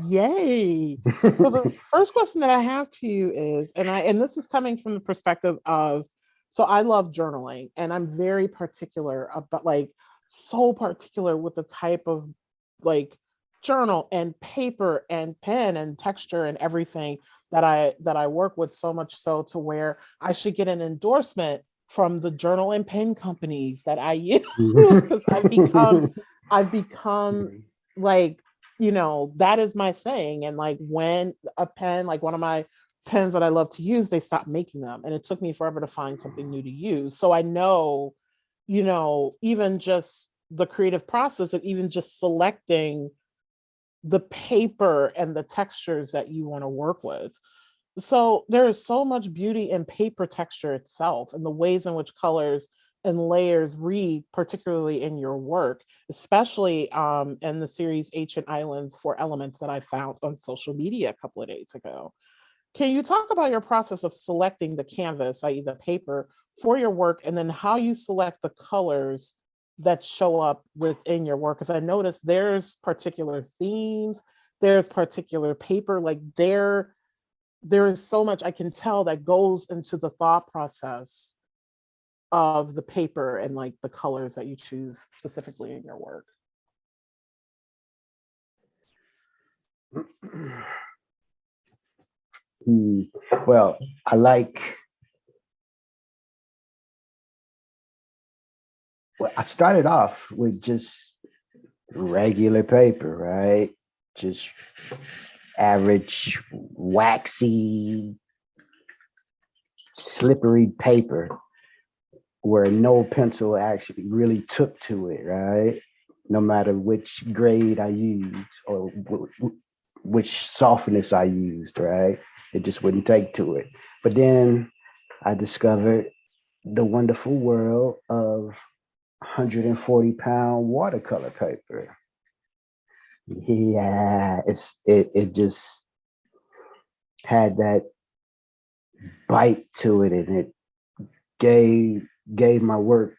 yay. So the first question that I have to you is, and this is coming from the perspective of, so I love journaling, and I'm very particular about, like, so particular with the type of like journal and paper and pen and texture and everything that I work with, so much so to where I should get an endorsement from the journal and pen companies that I use, because I've become like, you know, that is my thing. And like when a pen, like one of my pens that I love to use, they stopped making them, and it took me forever to find something new to use. So I know, you know, even just the creative process of even just selecting the paper and the textures that you want to work with. So there is so much beauty in paper texture itself, and the ways in which colors and layers read, particularly in your work, especially in the series Ancient Islands 4 Elements that I found on social media a couple of days ago. Can you talk about your process of selecting the canvas, i.e. the paper, for your work, and then how you select the colors that show up within your work? Because I noticed there's particular themes, there's particular paper, like there is so much I can tell that goes into the thought process of the paper and like the colors that you choose specifically in your work. Well, I started off with just regular paper, right? Just average, waxy, slippery paper where no pencil actually really took to it, right? No matter which grade I used or which softness I used, right? It just wouldn't take to it. But then I discovered the wonderful world of 140-pound watercolor paper. Yeah, it just had that bite to it, and it gave my work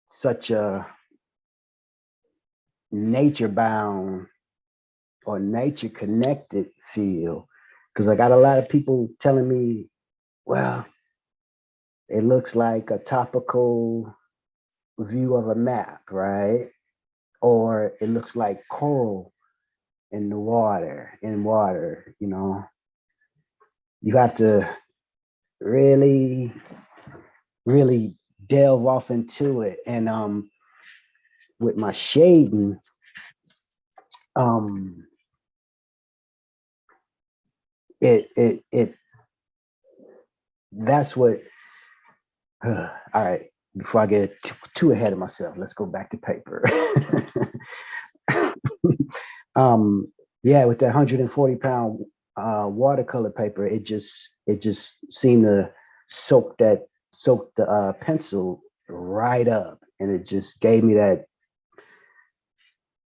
such a nature bound or nature connected feel. Because I got a lot of people telling me, well, it looks like a topical view of a map, right? Or it looks like coral in water, you know. You have to really, really delve off into it. And with my shading, that's what, all right, before I get too ahead of myself, let's go back to paper. Yeah, with that 140-pound watercolor paper, it just seemed to soak the pencil right up, and it just gave me that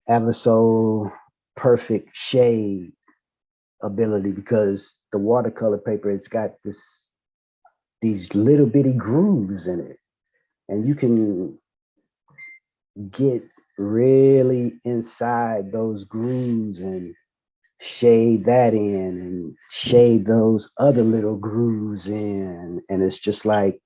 ever so perfect shade ability, because the watercolor paper, it's got these little bitty grooves in it, and you can get really inside those grooves and shade that in and shade those other little grooves in, and it's just like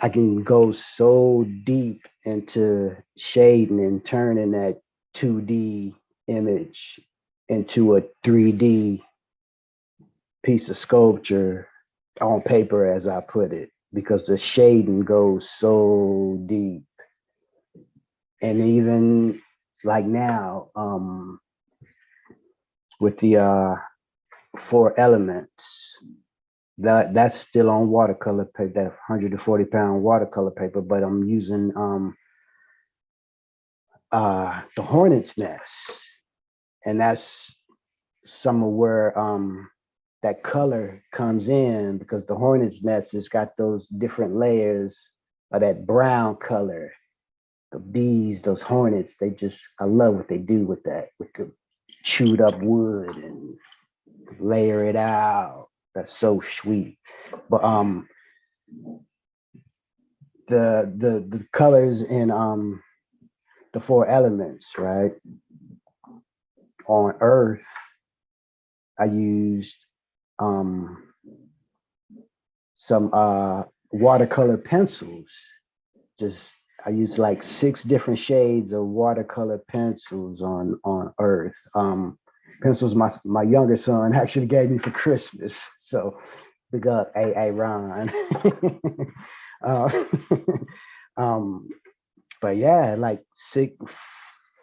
I can go so deep into shading and turning that 2D image into a 3D piece of sculpture on paper, as I put it, because the shading goes so deep. And even like now, with the 4 elements, that's still on watercolor paper, that 140-pound watercolor paper, but I'm using the hornet's nest, and that's some of where that color comes in, because the hornet's nest has got those different layers of that brown color. The bees, those hornets, I love what they do with that, with the chewed up wood and layer it out. That's so sweet. But the colors in the 4 elements, right? On Earth, I used some watercolor pencils. I used like 6 different shades of watercolor pencils on Earth. Pencils my younger son actually gave me for Christmas. So big up, Ron. But yeah, like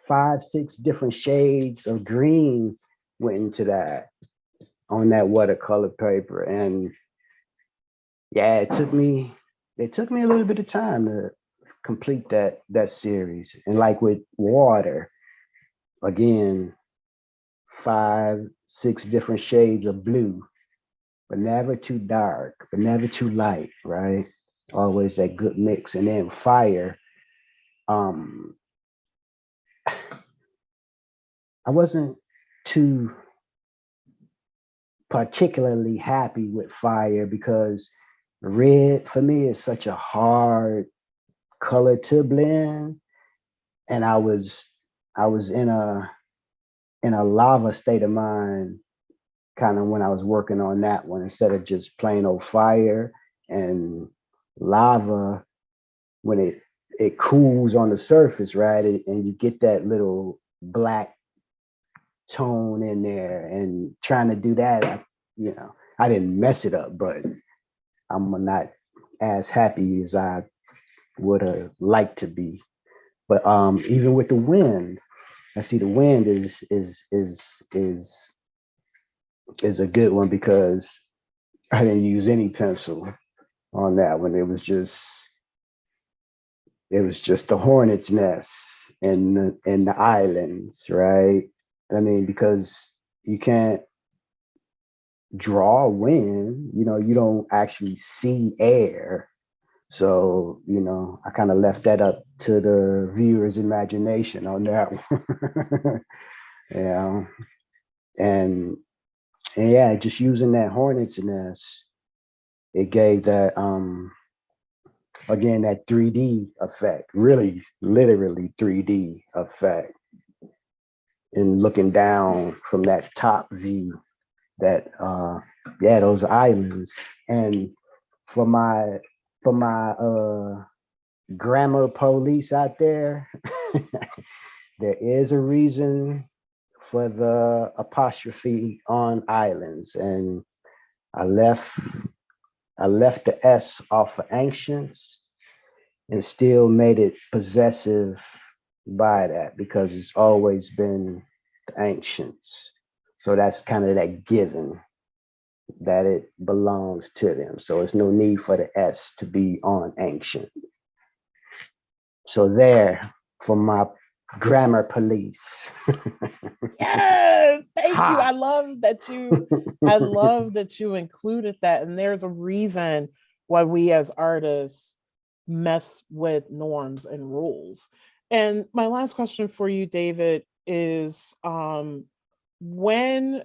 5, 6 different shades of green went into that on that watercolor paper. And yeah, it took me a little bit of time to complete that series. And like with water, again, 5, 6 different shades of blue, but never too dark, but never too light, right? Always that good mix. And then fire, I wasn't too particularly happy with fire, because red for me is such a hard color to blend, and I was in a lava state of mind kind of when I was working on that one, instead of just plain old fire. And lava, when it cools on the surface, right, and you get that little black tone in there, and trying to do that, I didn't mess it up, but I'm not as happy as I would have liked to be. But even with the wind, I see the wind is a good one, because I didn't use any pencil on that one. It was just the hornet's nest and the islands, right? I mean, because you can't draw wind, you don't actually see air. So, I kind of left that up to the viewer's imagination on that one. And yeah, just using that hornet's nest, it gave that again, that 3D effect, really literally 3D effect. And looking down from that top view, that those islands. And for my grammar police out there, there is a reason for the apostrophe on islands, and I left the S off of ancients and still made it possessive by that, because it's always been the ancients. So that's kind of that given that it belongs to them. So there's no need for the S to be on ancient. So there, for my grammar police. Yes, thank you. Ha. I love that you included that. And there's a reason why we as artists mess with norms and rules. And my last question for you, David, is when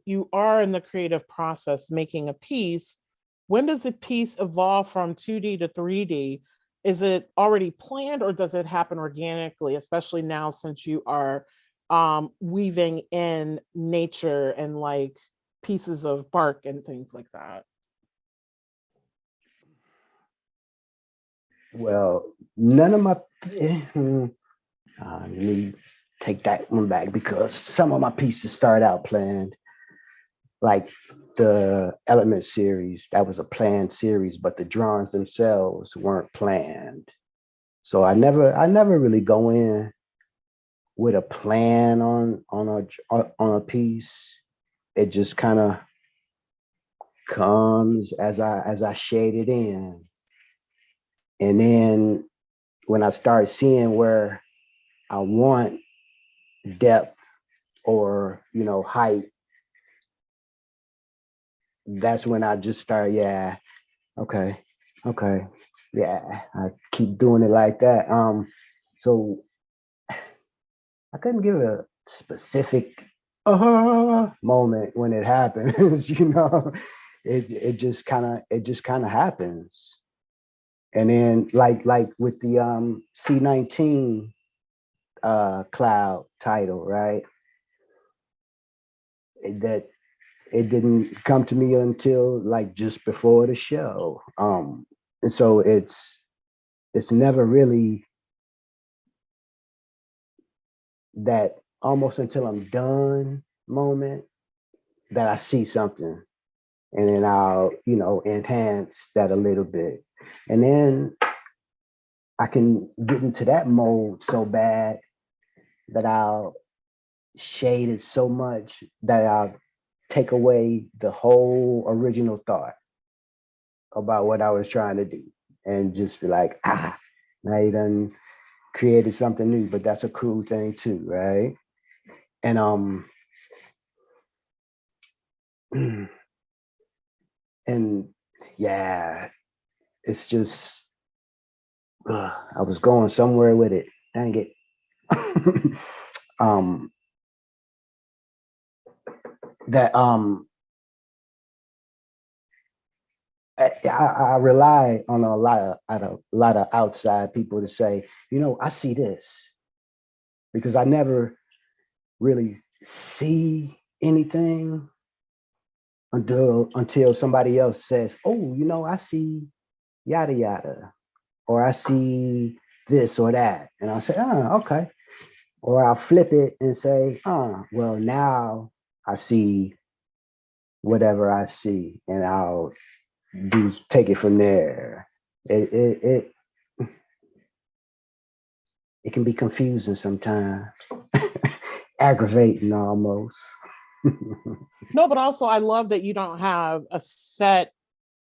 you are in the creative process making a piece, when does a piece evolve from 2D to 3D? Is it already planned or does it happen organically, especially now since you are weaving in nature and like pieces of bark and things like that? Well, none of my, let me take that one back because some of my pieces start out planned. Like the Element series, that was a planned series, but the drawings themselves weren't planned. So I never really go in with a plan on a piece. It just kind of comes as I shade it in. And then when I start seeing where I want depth or, height, that's when I just start, okay, yeah, I keep doing it like that. So I couldn't give a specific moment when it happens, it just kind of happens. And then like with the C19 cloud title, right? It didn't come to me until like just before the show. And so it's never really that almost until I'm done moment that I see something. And then I'll, enhance that a little bit. And then I can get into that mode so bad that I'll shade it so much that I'll take away the whole original thought about what I was trying to do and just be like, now you done created something new, but that's a cool thing too, right? And and yeah, it's just I was going somewhere with it. Dang it. That I rely on a lot of outside people to say, I see this, because I never really see anything until somebody else says, oh, I see yada yada, or I see this or that, and I'll say, okay, or I'll flip it and say, well, now I see whatever I see, and I'll take it from there. It can be confusing sometimes, aggravating almost. No, but also I love that you don't have a set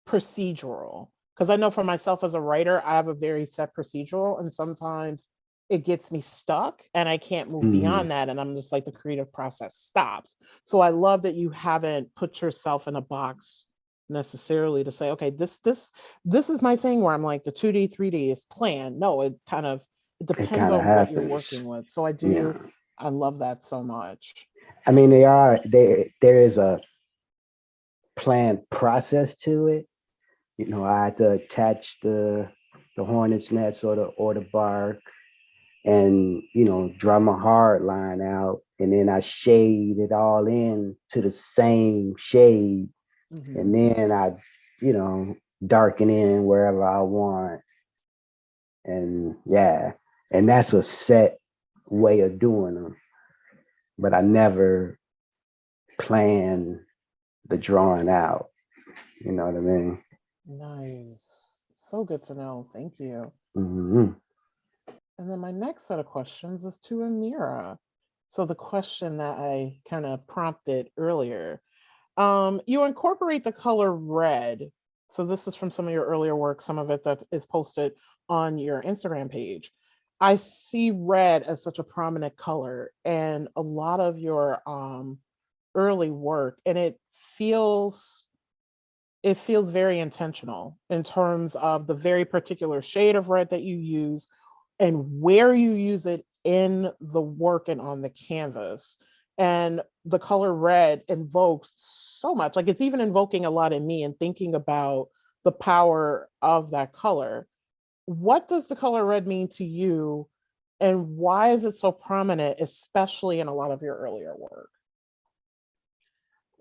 procedural, because I know for myself as a writer, I have a very set procedural, and sometimes it gets me stuck and I can't move beyond that. And I'm just like, the creative process stops. So I love that you haven't put yourself in a box necessarily to say, okay, this is my thing where I'm like the 2D, 3D is planned. No, it depends on what you're working with. So I love that so much. I mean, there is a planned process to it. I had to attach the hornet's nest or the bark, and draw my hard line out, and then I shade it all in to the same shade, and then I darken in wherever I want, and and that's a set way of doing them, but I never plan the drawing out. You know what I mean? Nice. So good to know. Thank you. Mm-hmm. And then my next set of questions is to Amira. So the question that I kind of prompted earlier, you incorporate the color red. So this is from some of your earlier work, some of it that is posted on your Instagram page. I see red as such a prominent color in a lot of your early work, and it feels very intentional in terms of the very particular shade of red that you use and where you use it in the work and on the canvas. And the color red invokes so much, like it's even invoking a lot in me and thinking about the power of that color. What does the color red mean to you? And why is it so prominent, especially in a lot of your earlier work?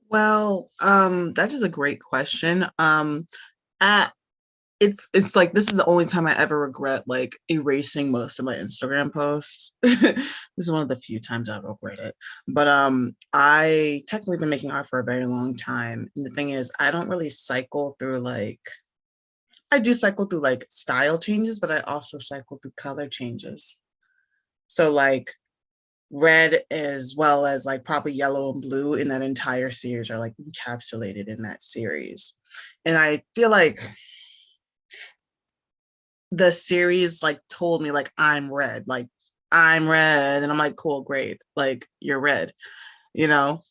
Well, that is a great question. It's like this is the only time I ever regret like erasing most of my Instagram posts. This is one of the few times I've regret it. But I technically been making art for a very long time. And the thing is, I don't really cycle through like I do cycle through like style changes, but I also cycle through color changes. So like red as well as like probably yellow and blue in that entire series are like encapsulated in that series. And I feel like the series like told me like I'm red, and I'm like, cool, great, like you're red, you know.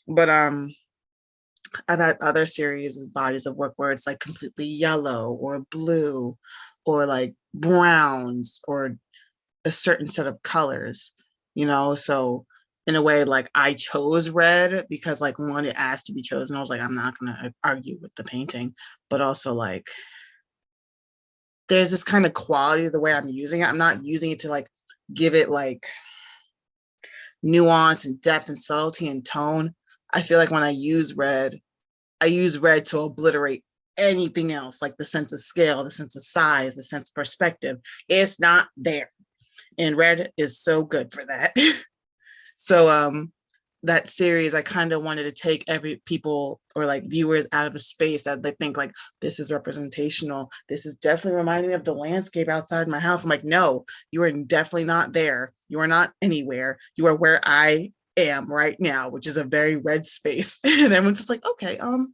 But I've had other series bodies of work where it's like completely yellow or blue or like browns or a certain set of colors, you know. So in a way, like I chose red because like one, it asked to be chosen. I was like, I'm not gonna argue with the painting, but also like there's this kind of quality of the way I'm using it. I'm not using it to like give it like nuance and depth and subtlety and tone. I feel like when I use red to obliterate anything else, like the sense of scale, the sense of size, the sense of perspective. It's not there. And red is so good for that. So that series, I kind of wanted to take every people or like viewers out of the space that they think like this is representational. This is definitely reminding me of the landscape outside my house. I'm like, no, you are definitely not there. You are not anywhere. You are where I am right now, which is a very red space. And everyone's just like, okay, cool.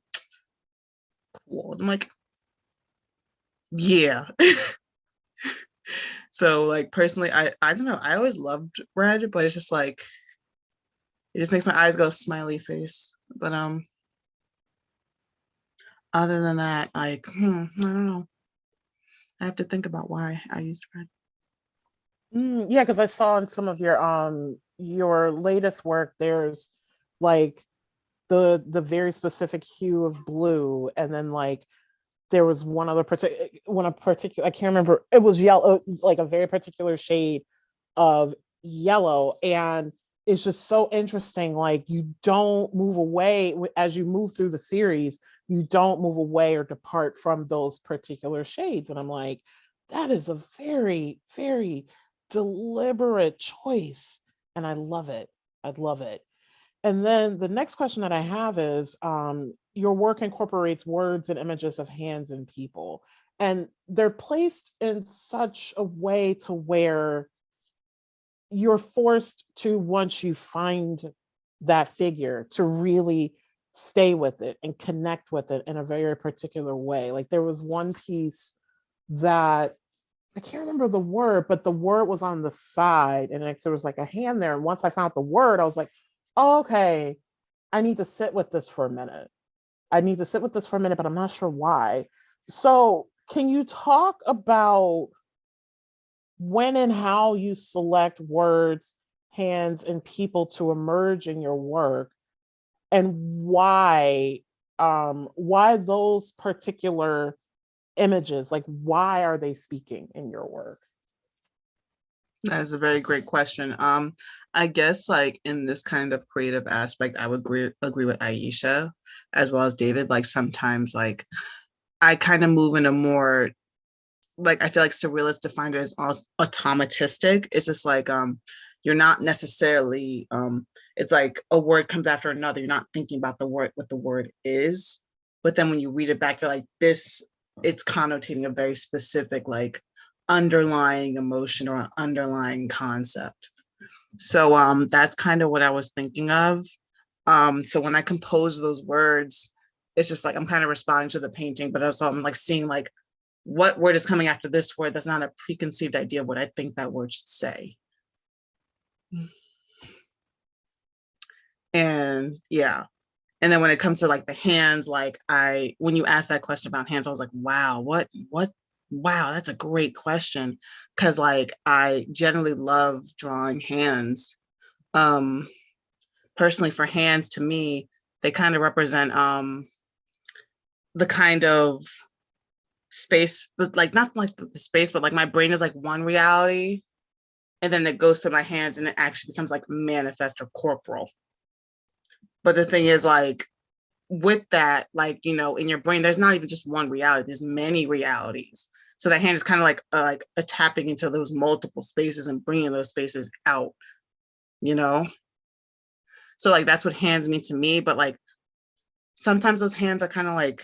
I'm like, yeah. So like personally, I don't know. I always loved red, but it's just like it just makes my eyes go smiley face. But other than that, like I don't know. I have to think about why I used red. Yeah, because I saw in some of your latest work, there's like the very specific hue of blue, and then like there was one particular I can't remember, it was yellow, like a very particular shade of yellow. And it's just so interesting, like you don't move away as you move through the series, you don't move away or depart from those particular shades. And I'm like, that is a very, very deliberate choice, and I love it. I love it. And then the next question that I have is, your work incorporates words and images of hands and people, and they're placed in such a way to where you're forced to, once you find that figure, to really stay with it and connect with it in a very particular way. Like there was one piece that I can't remember the word, but the word was on the side, and there was like a hand there. And once I found the word, I was like, oh, okay, I need to sit with this for a minute. I need to sit with this for a minute, but I'm not sure why. So, can you talk about when and how you select words, hands, and people to emerge in your work, and why those particular images, like why are they speaking in your work? That is a very great question. I guess like in this kind of creative aspect, I would agree with Aisha as well as David. Like sometimes like I kind of move in a more like I feel like surrealists defined it as automatistic. It's just like you're not necessarily it's like a word comes after another. You're not thinking about the word, what the word is, but then when you read it back, you're like this. It's connotating a very specific like underlying emotion or an underlying concept. So that's kind of what I was thinking of. So when I compose those words, it's just like I'm kind of responding to the painting, but also I'm like seeing like what word is coming after this word that's not a preconceived idea of what I think that word should say. And yeah. And then when it comes to like the hands, like when you asked that question about hands, I was like, wow, wow, that's a great question. Cause like I generally love drawing hands. Personally, for hands, to me, they kind of represent the kind of space, but like not like the space, but like my brain is like one reality. And then it goes to my hands and it actually becomes like manifest or corporal. But the thing is, like, with that, like, you know, in your brain, there's not even just one reality, there's many realities. So that hand is kind of like a tapping into those multiple spaces and bringing those spaces out, you know? So like, that's what hands mean to me. But like, sometimes those hands are kind of like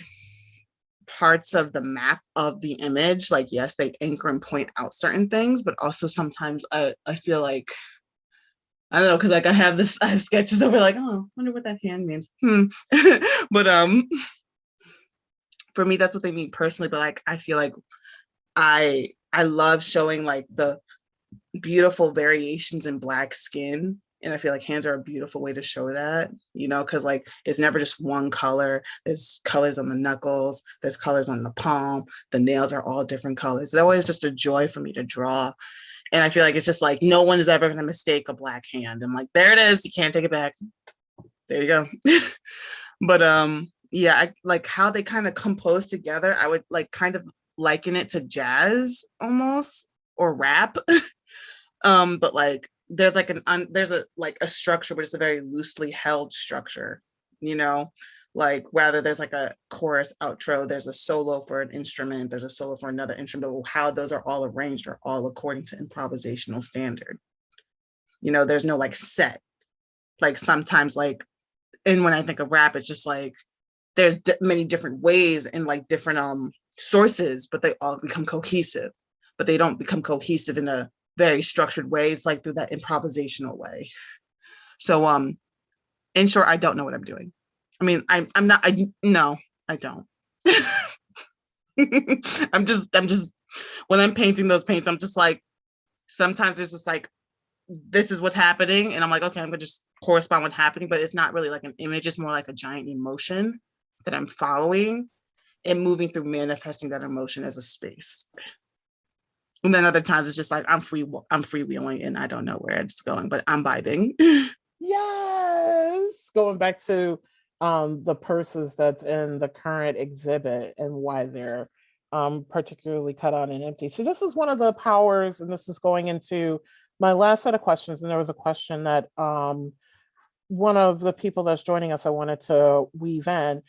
parts of the map of the image. Like, yes, they anchor and point out certain things, but also sometimes I feel like, I don't know, because like I have sketches over like, oh, I wonder what that hand means. But for me, that's what they mean personally. But like, I feel like I love showing like the beautiful variations in Black skin. And I feel like hands are a beautiful way to show that, you know, because like it's never just one color. There's colors on the knuckles, there's colors on the palm, the nails are all different colors. It's always just a joy for me to draw. And I feel like it's just like no one is ever going to mistake a Black hand. I'm like, there it is. You can't take it back. There you go. But yeah, I like how they kind of compose together. I would like kind of liken it to jazz almost, or rap. But like there's like there's a structure, but it's a very loosely held structure, you know, like rather there's like a chorus outro, there's a solo for an instrument, there's a solo for another instrument. How those are all arranged are all according to improvisational standard. You know, there's no like set, like sometimes like, and when I think of rap, it's just like there's many different ways and like different sources, but they all become cohesive, but they don't become cohesive in a very structured way. It's like through that improvisational way. So in short, I don't know what I'm doing. I mean, I'm not, no, I don't. I'm just, when I'm painting those paints, I'm just like, sometimes it's just like, this is what's happening. And I'm like, okay, I'm gonna just correspond what's happening, but it's not really like an image. It's more like a giant emotion that I'm following and moving through, manifesting that emotion as a space. And then other times it's just like, I'm freewheeling and I don't know where it's going, but I'm vibing. Yes. Going back to the purses that's in the current exhibit and why they're particularly cut out and empty. So this is one of the powers, and this is going into my last set of questions. And there was a question that one of the people that's joining us, I wanted to weave in.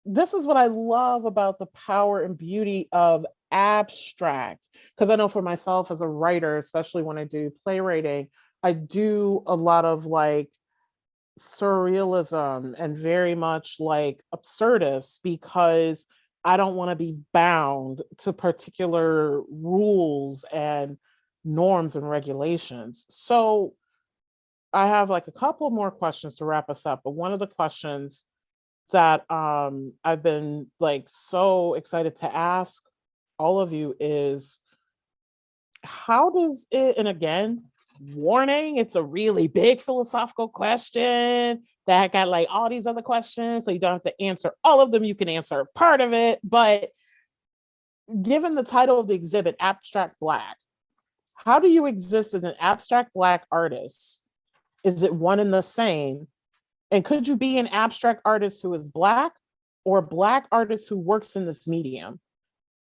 This is what I love about the power and beauty of abstract, because I know for myself as a writer, especially when I do playwriting, I do a lot of like surrealism and very much like absurdist, because I don't want to be bound to particular rules and norms and regulations. So I have like a couple more questions to wrap us up, but one of the questions that I've been like so excited to ask all of you is, how does it, and again, warning, it's a really big philosophical question that got like all these other questions, so you don't have to answer all of them, you can answer part of it, but given the title of the exhibit, Abstract Black, how do you exist as an abstract Black artist? Is it one and the same? And could you be an abstract artist who is Black, or a Black artist who works in this medium?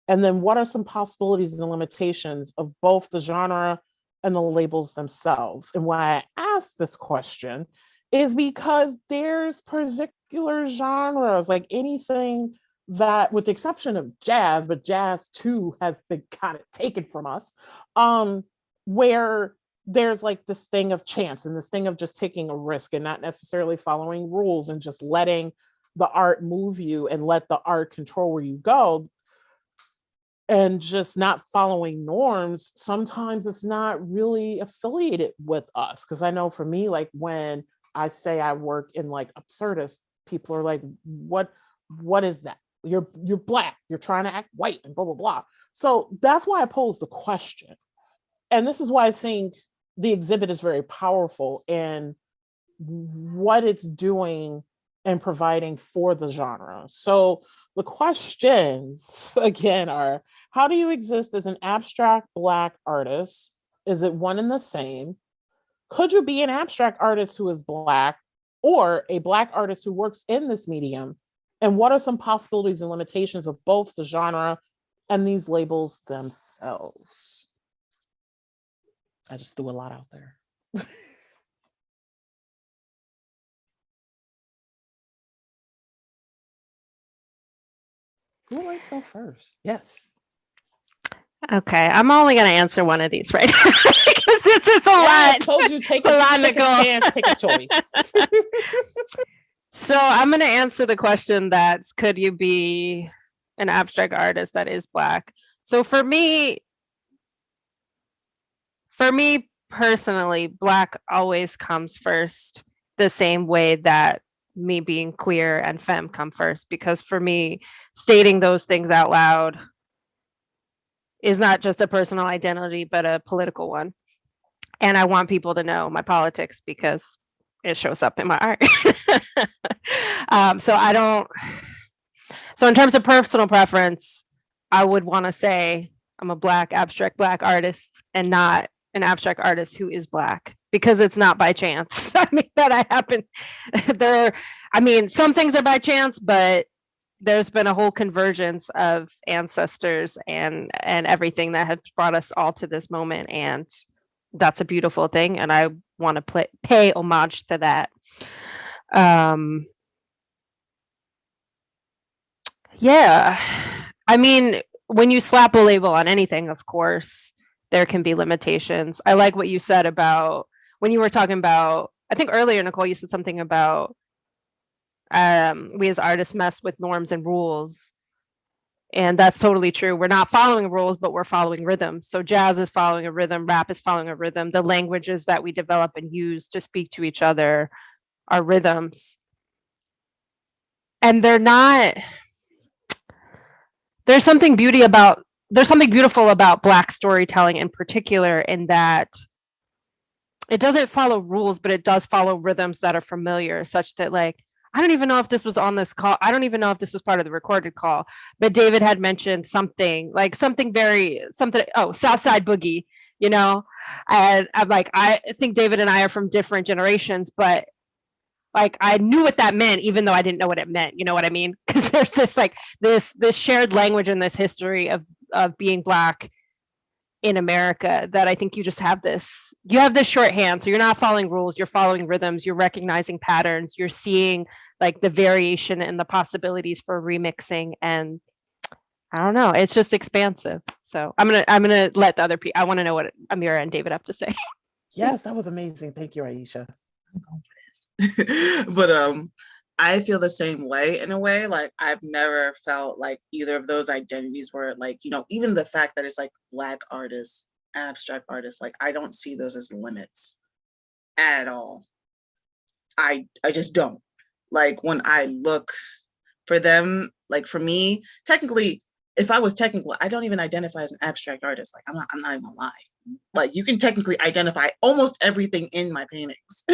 And then what are some possibilities and limitations of both the genre and the labels themselves? And why I ask this question is because there's particular genres, like anything that, with the exception of jazz, but jazz too has been kind of taken from us, where there's like this thing of chance and this thing of just taking a risk and not necessarily following rules and just letting the art move you and let the art control where you go, and just not following norms. Sometimes it's not really affiliated with us. Because I know for me, like when I say I work in like absurdist, people are like, what is that? you're black, you're trying to act white and blah, blah, blah. So that's why I posed the question. And this is why I think the exhibit is very powerful in what it's doing and providing for the genre. So the questions again are, how do you exist as an abstract Black artist? Is it one and the same? Could you be an abstract artist who is Black or a Black artist who works in this medium? And what are some possibilities and limitations of both the genre and these labels themselves? I just threw a lot out there. Who would like to go first? Yes. Okay, I'm only going to answer one of these right now because this is a lot. I told you take a chance, take a choice. So I'm going to answer the question that's, could you be an abstract artist that is Black? So for me personally, Black always comes first, the same way that me being queer and femme come first, because for me, stating those things out loud is not just a personal identity, but a political one. And I want people to know my politics because it shows up in my art. So in terms of personal preference, I would want to say I'm a abstract Black artist and not an abstract artist who is Black, because it's not by chance. I mean, that I happen some things are by chance, but there's been a whole convergence of ancestors and everything that has brought us all to this moment. And that's a beautiful thing. And I want to pay homage to that. Yeah. I mean, when you slap a label on anything, of course, there can be limitations. I like what you said about when you were talking about, I think earlier, Nicole, you said something about we as artists mess with norms and rules. And that's totally true. We're not following rules, but we're following rhythms. So jazz is following a rhythm, rap is following a rhythm. The languages that we develop and use to speak to each other are rhythms. And there's something beautiful about Black storytelling in particular, in that it doesn't follow rules, but it does follow rhythms that are familiar, such that, like, I don't even know if this was on this call. I don't even know if this was part of the recorded call, but David had mentioned something Southside Boogie, and I'm like, I think David and I are from different generations, but like, I knew what that meant, even though I didn't know what it meant. You know what I mean? Because there's this shared language in this history of being Black in America, that I think you have this shorthand. So you're not following rules, you're following rhythms, you're recognizing patterns, you're seeing like the variation and the possibilities for remixing. And I don't know, it's just expansive. So I'm gonna let the other people, I want to know what Amira and David have to say. Yes, that was amazing. Thank you, Aisha. I'm going for this. But I feel the same way in a way. Like, I've never felt like either of those identities were like, even the fact that it's like Black artists, abstract artists, like, I don't see those as limits at all. I just don't. Like, when I look for them, like, for me, technically, if I was technical, I don't even identify as an abstract artist. Like, I'm not even gonna lie. Like, you can technically identify almost everything in my paintings.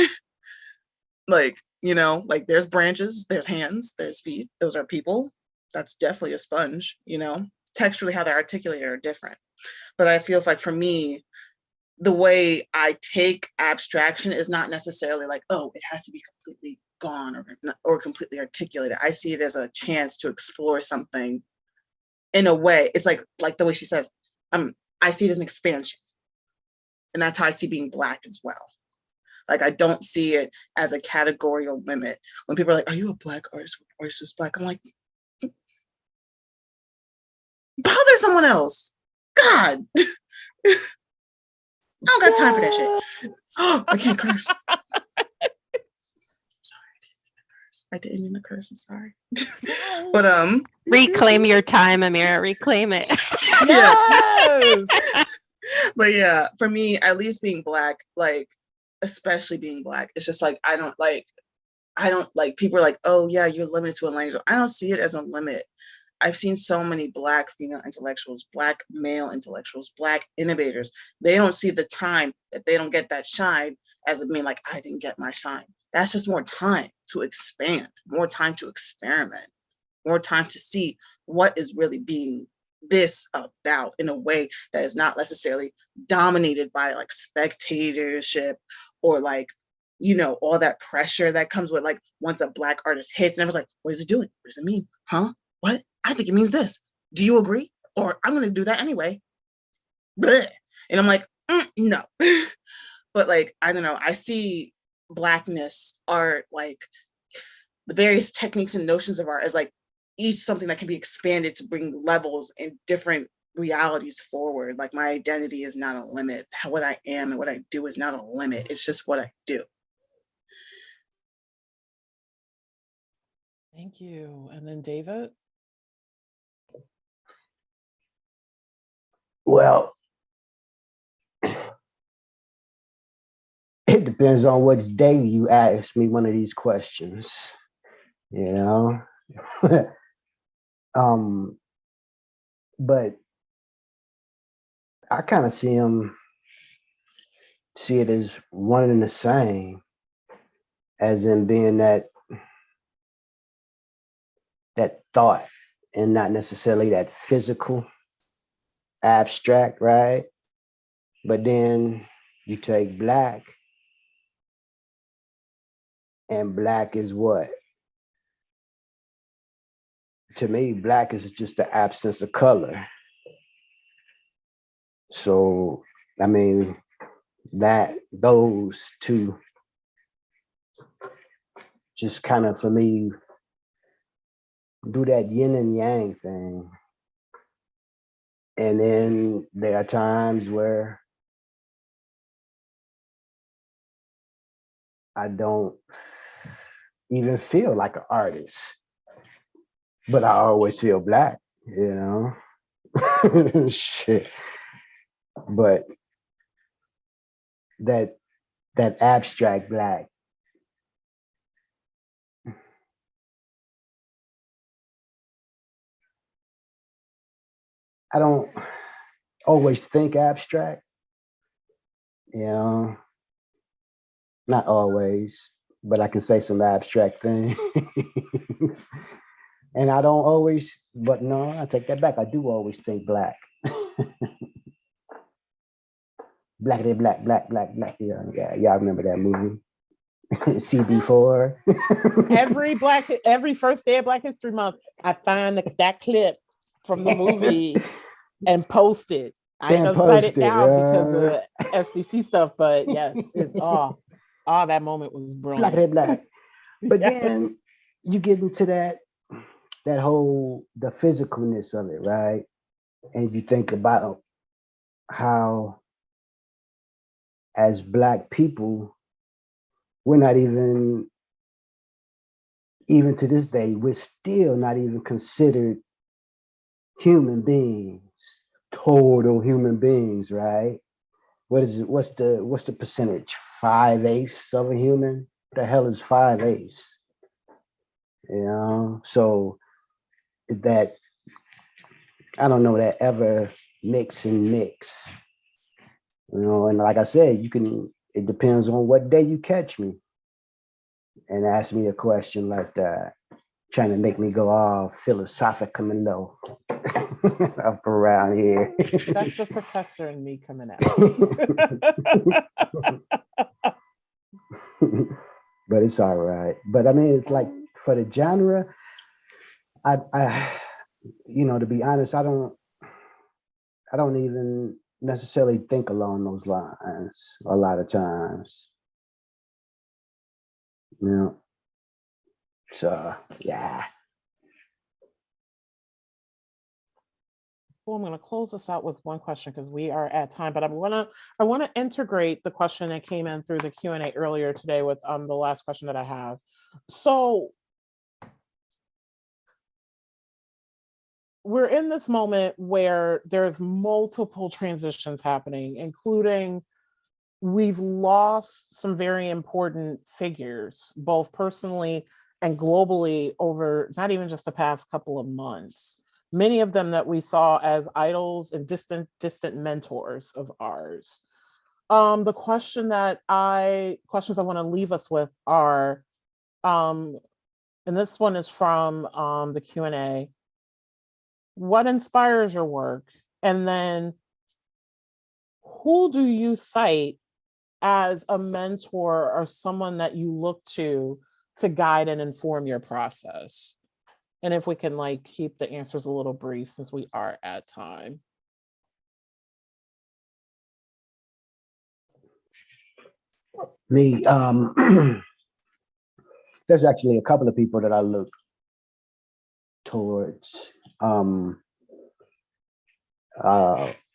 Like, like, there's branches, there's hands, there's feet. Those are people. That's definitely a sponge, Texturally, how they're articulated are different. But I feel like for me, the way I take abstraction is not necessarily like, oh, it has to be completely gone or completely articulated. I see it as a chance to explore something in a way. It's like the way she says, I see it as an expansion. And that's how I see being Black as well. Like, I don't see it as a categorical limit. When people are like, are you a Black artist who's Black? I'm like, bother someone else. God. I don't got time for that shit. Oh, I can't curse. I didn't mean to curse. I'm sorry. But reclaim your time, Amira. Reclaim it. Yes. But yeah, for me, at least being Black, like, especially being Black, it's just like, I don't like people are like, oh yeah, you're limited to a language. I don't see it as a limit. I've seen so many Black female intellectuals, Black male intellectuals, Black innovators. They don't see the time that they don't get that shine as it being like, I didn't get my shine. That's just more time to expand, more time to experiment, more time to see what is really being this about in a way that is not necessarily dominated by like spectatorship or like, you know, all that pressure that comes with like once a Black artist hits and everyone's like, what is it doing? What does it mean? Huh? What? I think it means this. Do you agree? Or I'm going to do that anyway. Blech. And I'm like, no. But like, I don't know. I see Blackness, art, like the various techniques and notions of art as like each something that can be expanded to bring levels and different realities forward. Like my identity is not a limit. What I am and what I do is not a limit. It's just what I do. Thank you. And then David? Well, it depends on which day you ask me one of these questions, you know? But I kind of see it as one and the same, as in being that thought and not necessarily that physical abstract, right? But then you take Black, and Black is what? To me, Black is just the absence of color. So, I mean, those two just kind of, for me, do that yin and yang thing. And then there are times where I don't even feel like an artist, but I always feel Black, you know? Shit. But that abstract Black, I don't always think abstract, you know, not always, but I can say some abstract things. And I don't always, but no, I take that back. I do always think Black. Blackity black, black, black, black. Yeah, y'all remember that movie? CB4. Every first day of Black History Month, I find that clip from the movie and post it. I ain't gonna cite it down because of the FCC stuff, but yes, it's all that moment was brilliant. Blackity black. But then you get into that whole, the physicalness of it, right? And you think about how as Black people, we're not even to this day, we're still not even considered human beings, total human beings, right? What is it? What's the percentage? 5/8 of a human? The hell is 5/8? You know, so that, I don't know, that ever mix, you know, and like I said, it depends on what day you catch me and ask me a question like that, trying to make me go all philosophical up around here. That's the professor in me coming out. But it's all right. But I mean, it's like, for the genre, I you know, to be honest, I don't even necessarily think along those lines a lot of times. You know? So yeah. Well, I'm going to close this out with one question because we are at time, but I want to integrate the question that came in through the Q&A earlier today with the last question that I have. So we're in this moment where there's multiple transitions happening, including we've lost some very important figures, both personally and globally, over not even just the past couple of months. many of them that we saw as idols and distant mentors of ours. The questions I want to leave us with are, and this one is from the Q&A. What inspires your work? And then who do you cite as a mentor or someone that you look to guide and inform your process? And if we can like keep the answers a little brief since we are at time. Me, there's actually a couple of people that I look towards.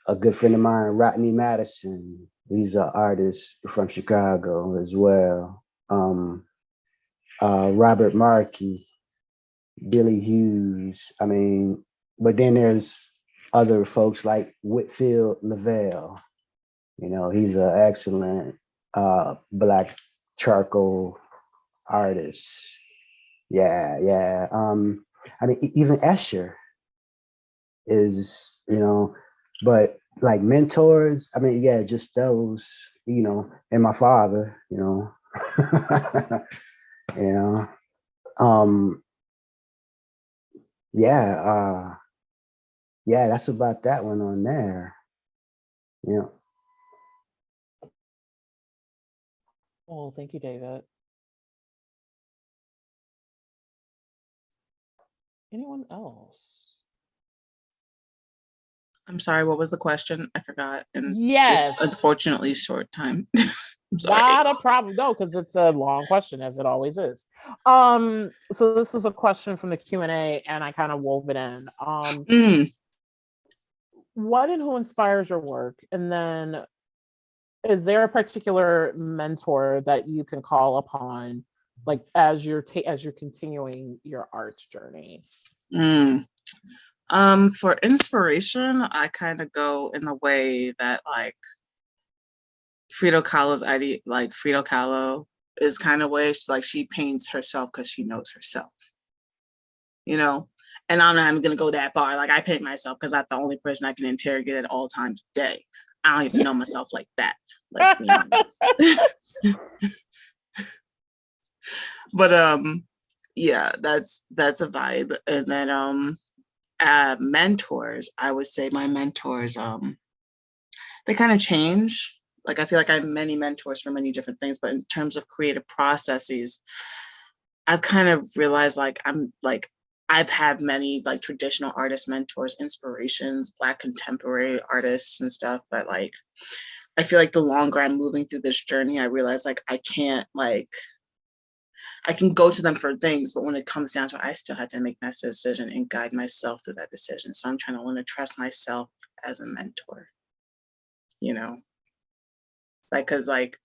A good friend of mine, Rodney Madison, he's an artist from Chicago as well. Robert Markey, Billy Hughes. I mean, but then there's other folks like Whitfield Lavelle. You know, he's an excellent Black charcoal artist. Yeah. I mean, even Escher is, you know, but like mentors, I mean, yeah, just those, you know, and my father, you know, you know, yeah, that's about that one on there. Yeah. Oh, thank you, David. Anyone else? I'm sorry, what was the question? I forgot. And yes, this unfortunately short time. I'm sorry. Not a problem. No, because it's a long question, as it always is. So this is a question from the Q&A, and I kind of wove it in. What and who inspires your work? And then is there a particular mentor that you can call upon, like as you're continuing your arts journey? For inspiration, I kind of go in the way that like Frida Kahlo's idea, like Frida Kahlo is kind of way she paints herself because she knows herself, you know. And I'm not even gonna go that far. Like I paint myself because I'm the only person I can interrogate at all times of the day. I don't even know myself like that. Let's be honest. But yeah, that's a vibe. And then mentors, I would say my mentors, they kind of change. Like I feel like I have many mentors for many different things, but in terms of creative processes, I've kind of realized I've had many like traditional artist mentors, inspirations, Black contemporary artists and stuff, but like I feel like the longer I'm moving through this journey, I realize like I can't I can go to them for things, but when it comes down to it, I still have to make that decision and guide myself through that decision. So I'm trying to learn to trust myself as a mentor, you know, like, cause like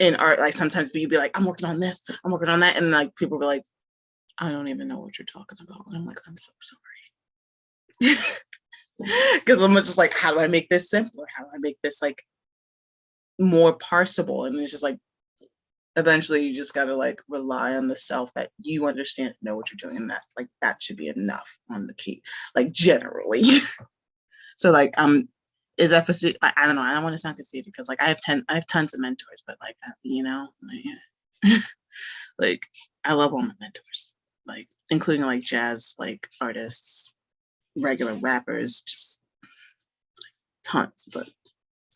in art, like sometimes you'd be like, I'm working on this, I'm working on that. And like, people be like, I don't even know what you're talking about. And I'm like, I'm so sorry. Cause I'm just like, how do I make this simpler? How do I make this like more parsable? And it's just like, eventually you just gotta like rely on the self that you understand, know what you're doing, and that like that should be enough on the key, like generally. So like is that I don't know, I don't want to sound conceited because like I have tons of mentors, but like you know, like, like I love all my mentors, like including like jazz like artists, regular rappers, just like, tons. But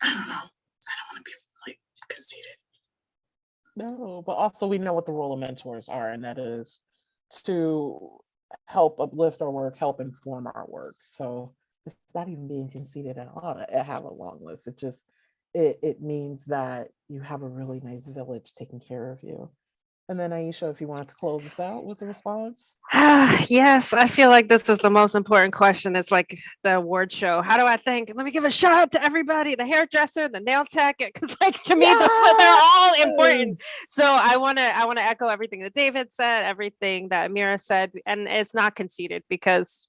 I don't know, I don't want to be like conceited. No, but also we know what the role of mentors are, and that is to help uplift our work, help inform our work. So it's not even being conceited at all to have a long list. It just it means that you have a really nice village taking care of you. And then Aisha, if you wanted to close us out with the response. Yes, I feel like this is the most important question. It's like the award show. How do I thank? Let me give a shout out to everybody, the hairdresser, the nail tech, because like to me, they're all important. So I want to echo everything that David said, everything that Amira said, and it's not conceited because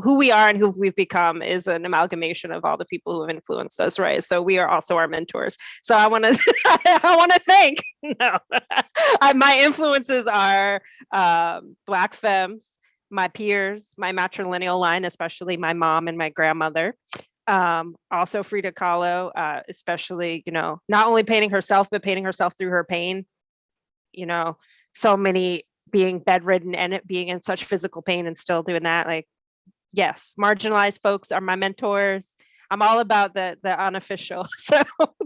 who we are and who we've become is an amalgamation of all the people who have influenced us, right? So we are also our mentors. So I want to thank. No, my influences are Black femmes, my peers, my matrilineal line, especially my mom and my grandmother. Also Frida Kahlo, especially, not only painting herself, but painting herself through her pain. So many being bedridden and it being in such physical pain and still doing that. Like, yes, marginalized folks are my mentors. I'm all about the unofficial. So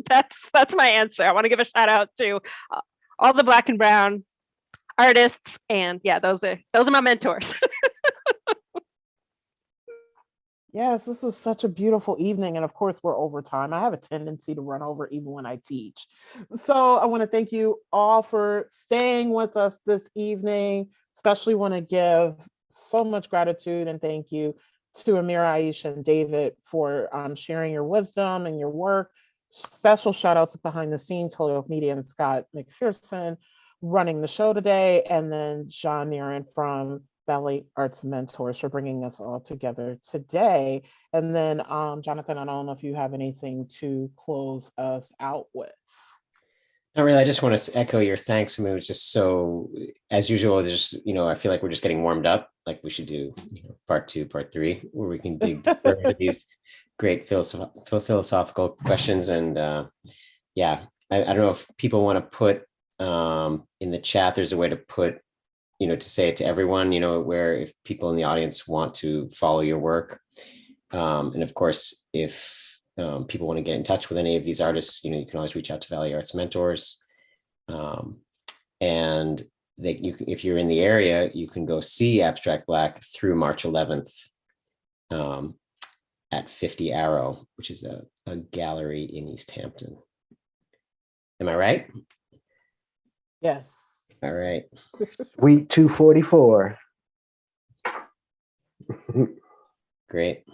that's my answer. I want to give a shout out to all the Black and brown artists, and yeah, those are my mentors. Yes, this was such a beautiful evening. And of course, we're over time. I have a tendency to run over even when I teach. So I want to thank you all for staying with us this evening. Especially want to give so much gratitude and thank you to Amira, Aisha, and David for sharing your wisdom and your work. Special shout out to Behind the Scenes, Holyoke Media, and Scott McPherson running the show today. And then John Nerin from Ballet Arts Mentors for bringing us all together today. And then Jonathan, I don't know if you have anything to close us out with. Not really. I just want to echo your thanks. I mean, it was just so, as usual, just, I feel like we're just getting warmed up. Like we should do part 2, part 3, where we can dig deeper into these great philosophical questions. And yeah, I don't know if people want to put in the chat, there's a way to put, to say it to everyone, where if people in the audience want to follow your work. And of course, if people want to get in touch with any of these artists, you can always reach out to Valley Arts Mentors. And if you're in the area, you can go see Abstract Black through March 11th at 50 Arrow, which is a gallery in East Hampton. Am I right? Yes. All right. Week 244. Great.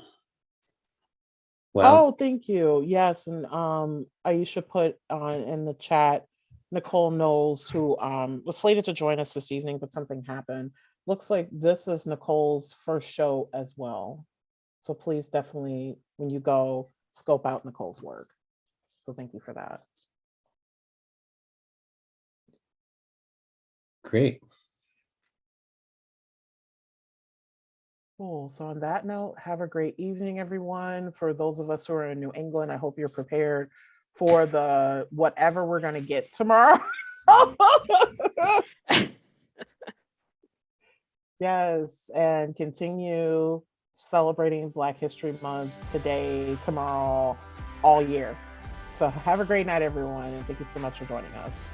Well, thank you. Yes, and Aisha put on in the chat, Nicole Knowles, who was slated to join us this evening, but something happened. Looks like this is Nicole's first show as well. So please definitely, when you go, scope out Nicole's work. So thank you for that. great. Cool. So on that note, have a great evening, everyone. For those of us who are in New England, I hope you're prepared for the whatever we're going to get tomorrow. Yes, and continue celebrating Black History Month today, tomorrow, all year. So have a great night, everyone, and thank you so much for joining us.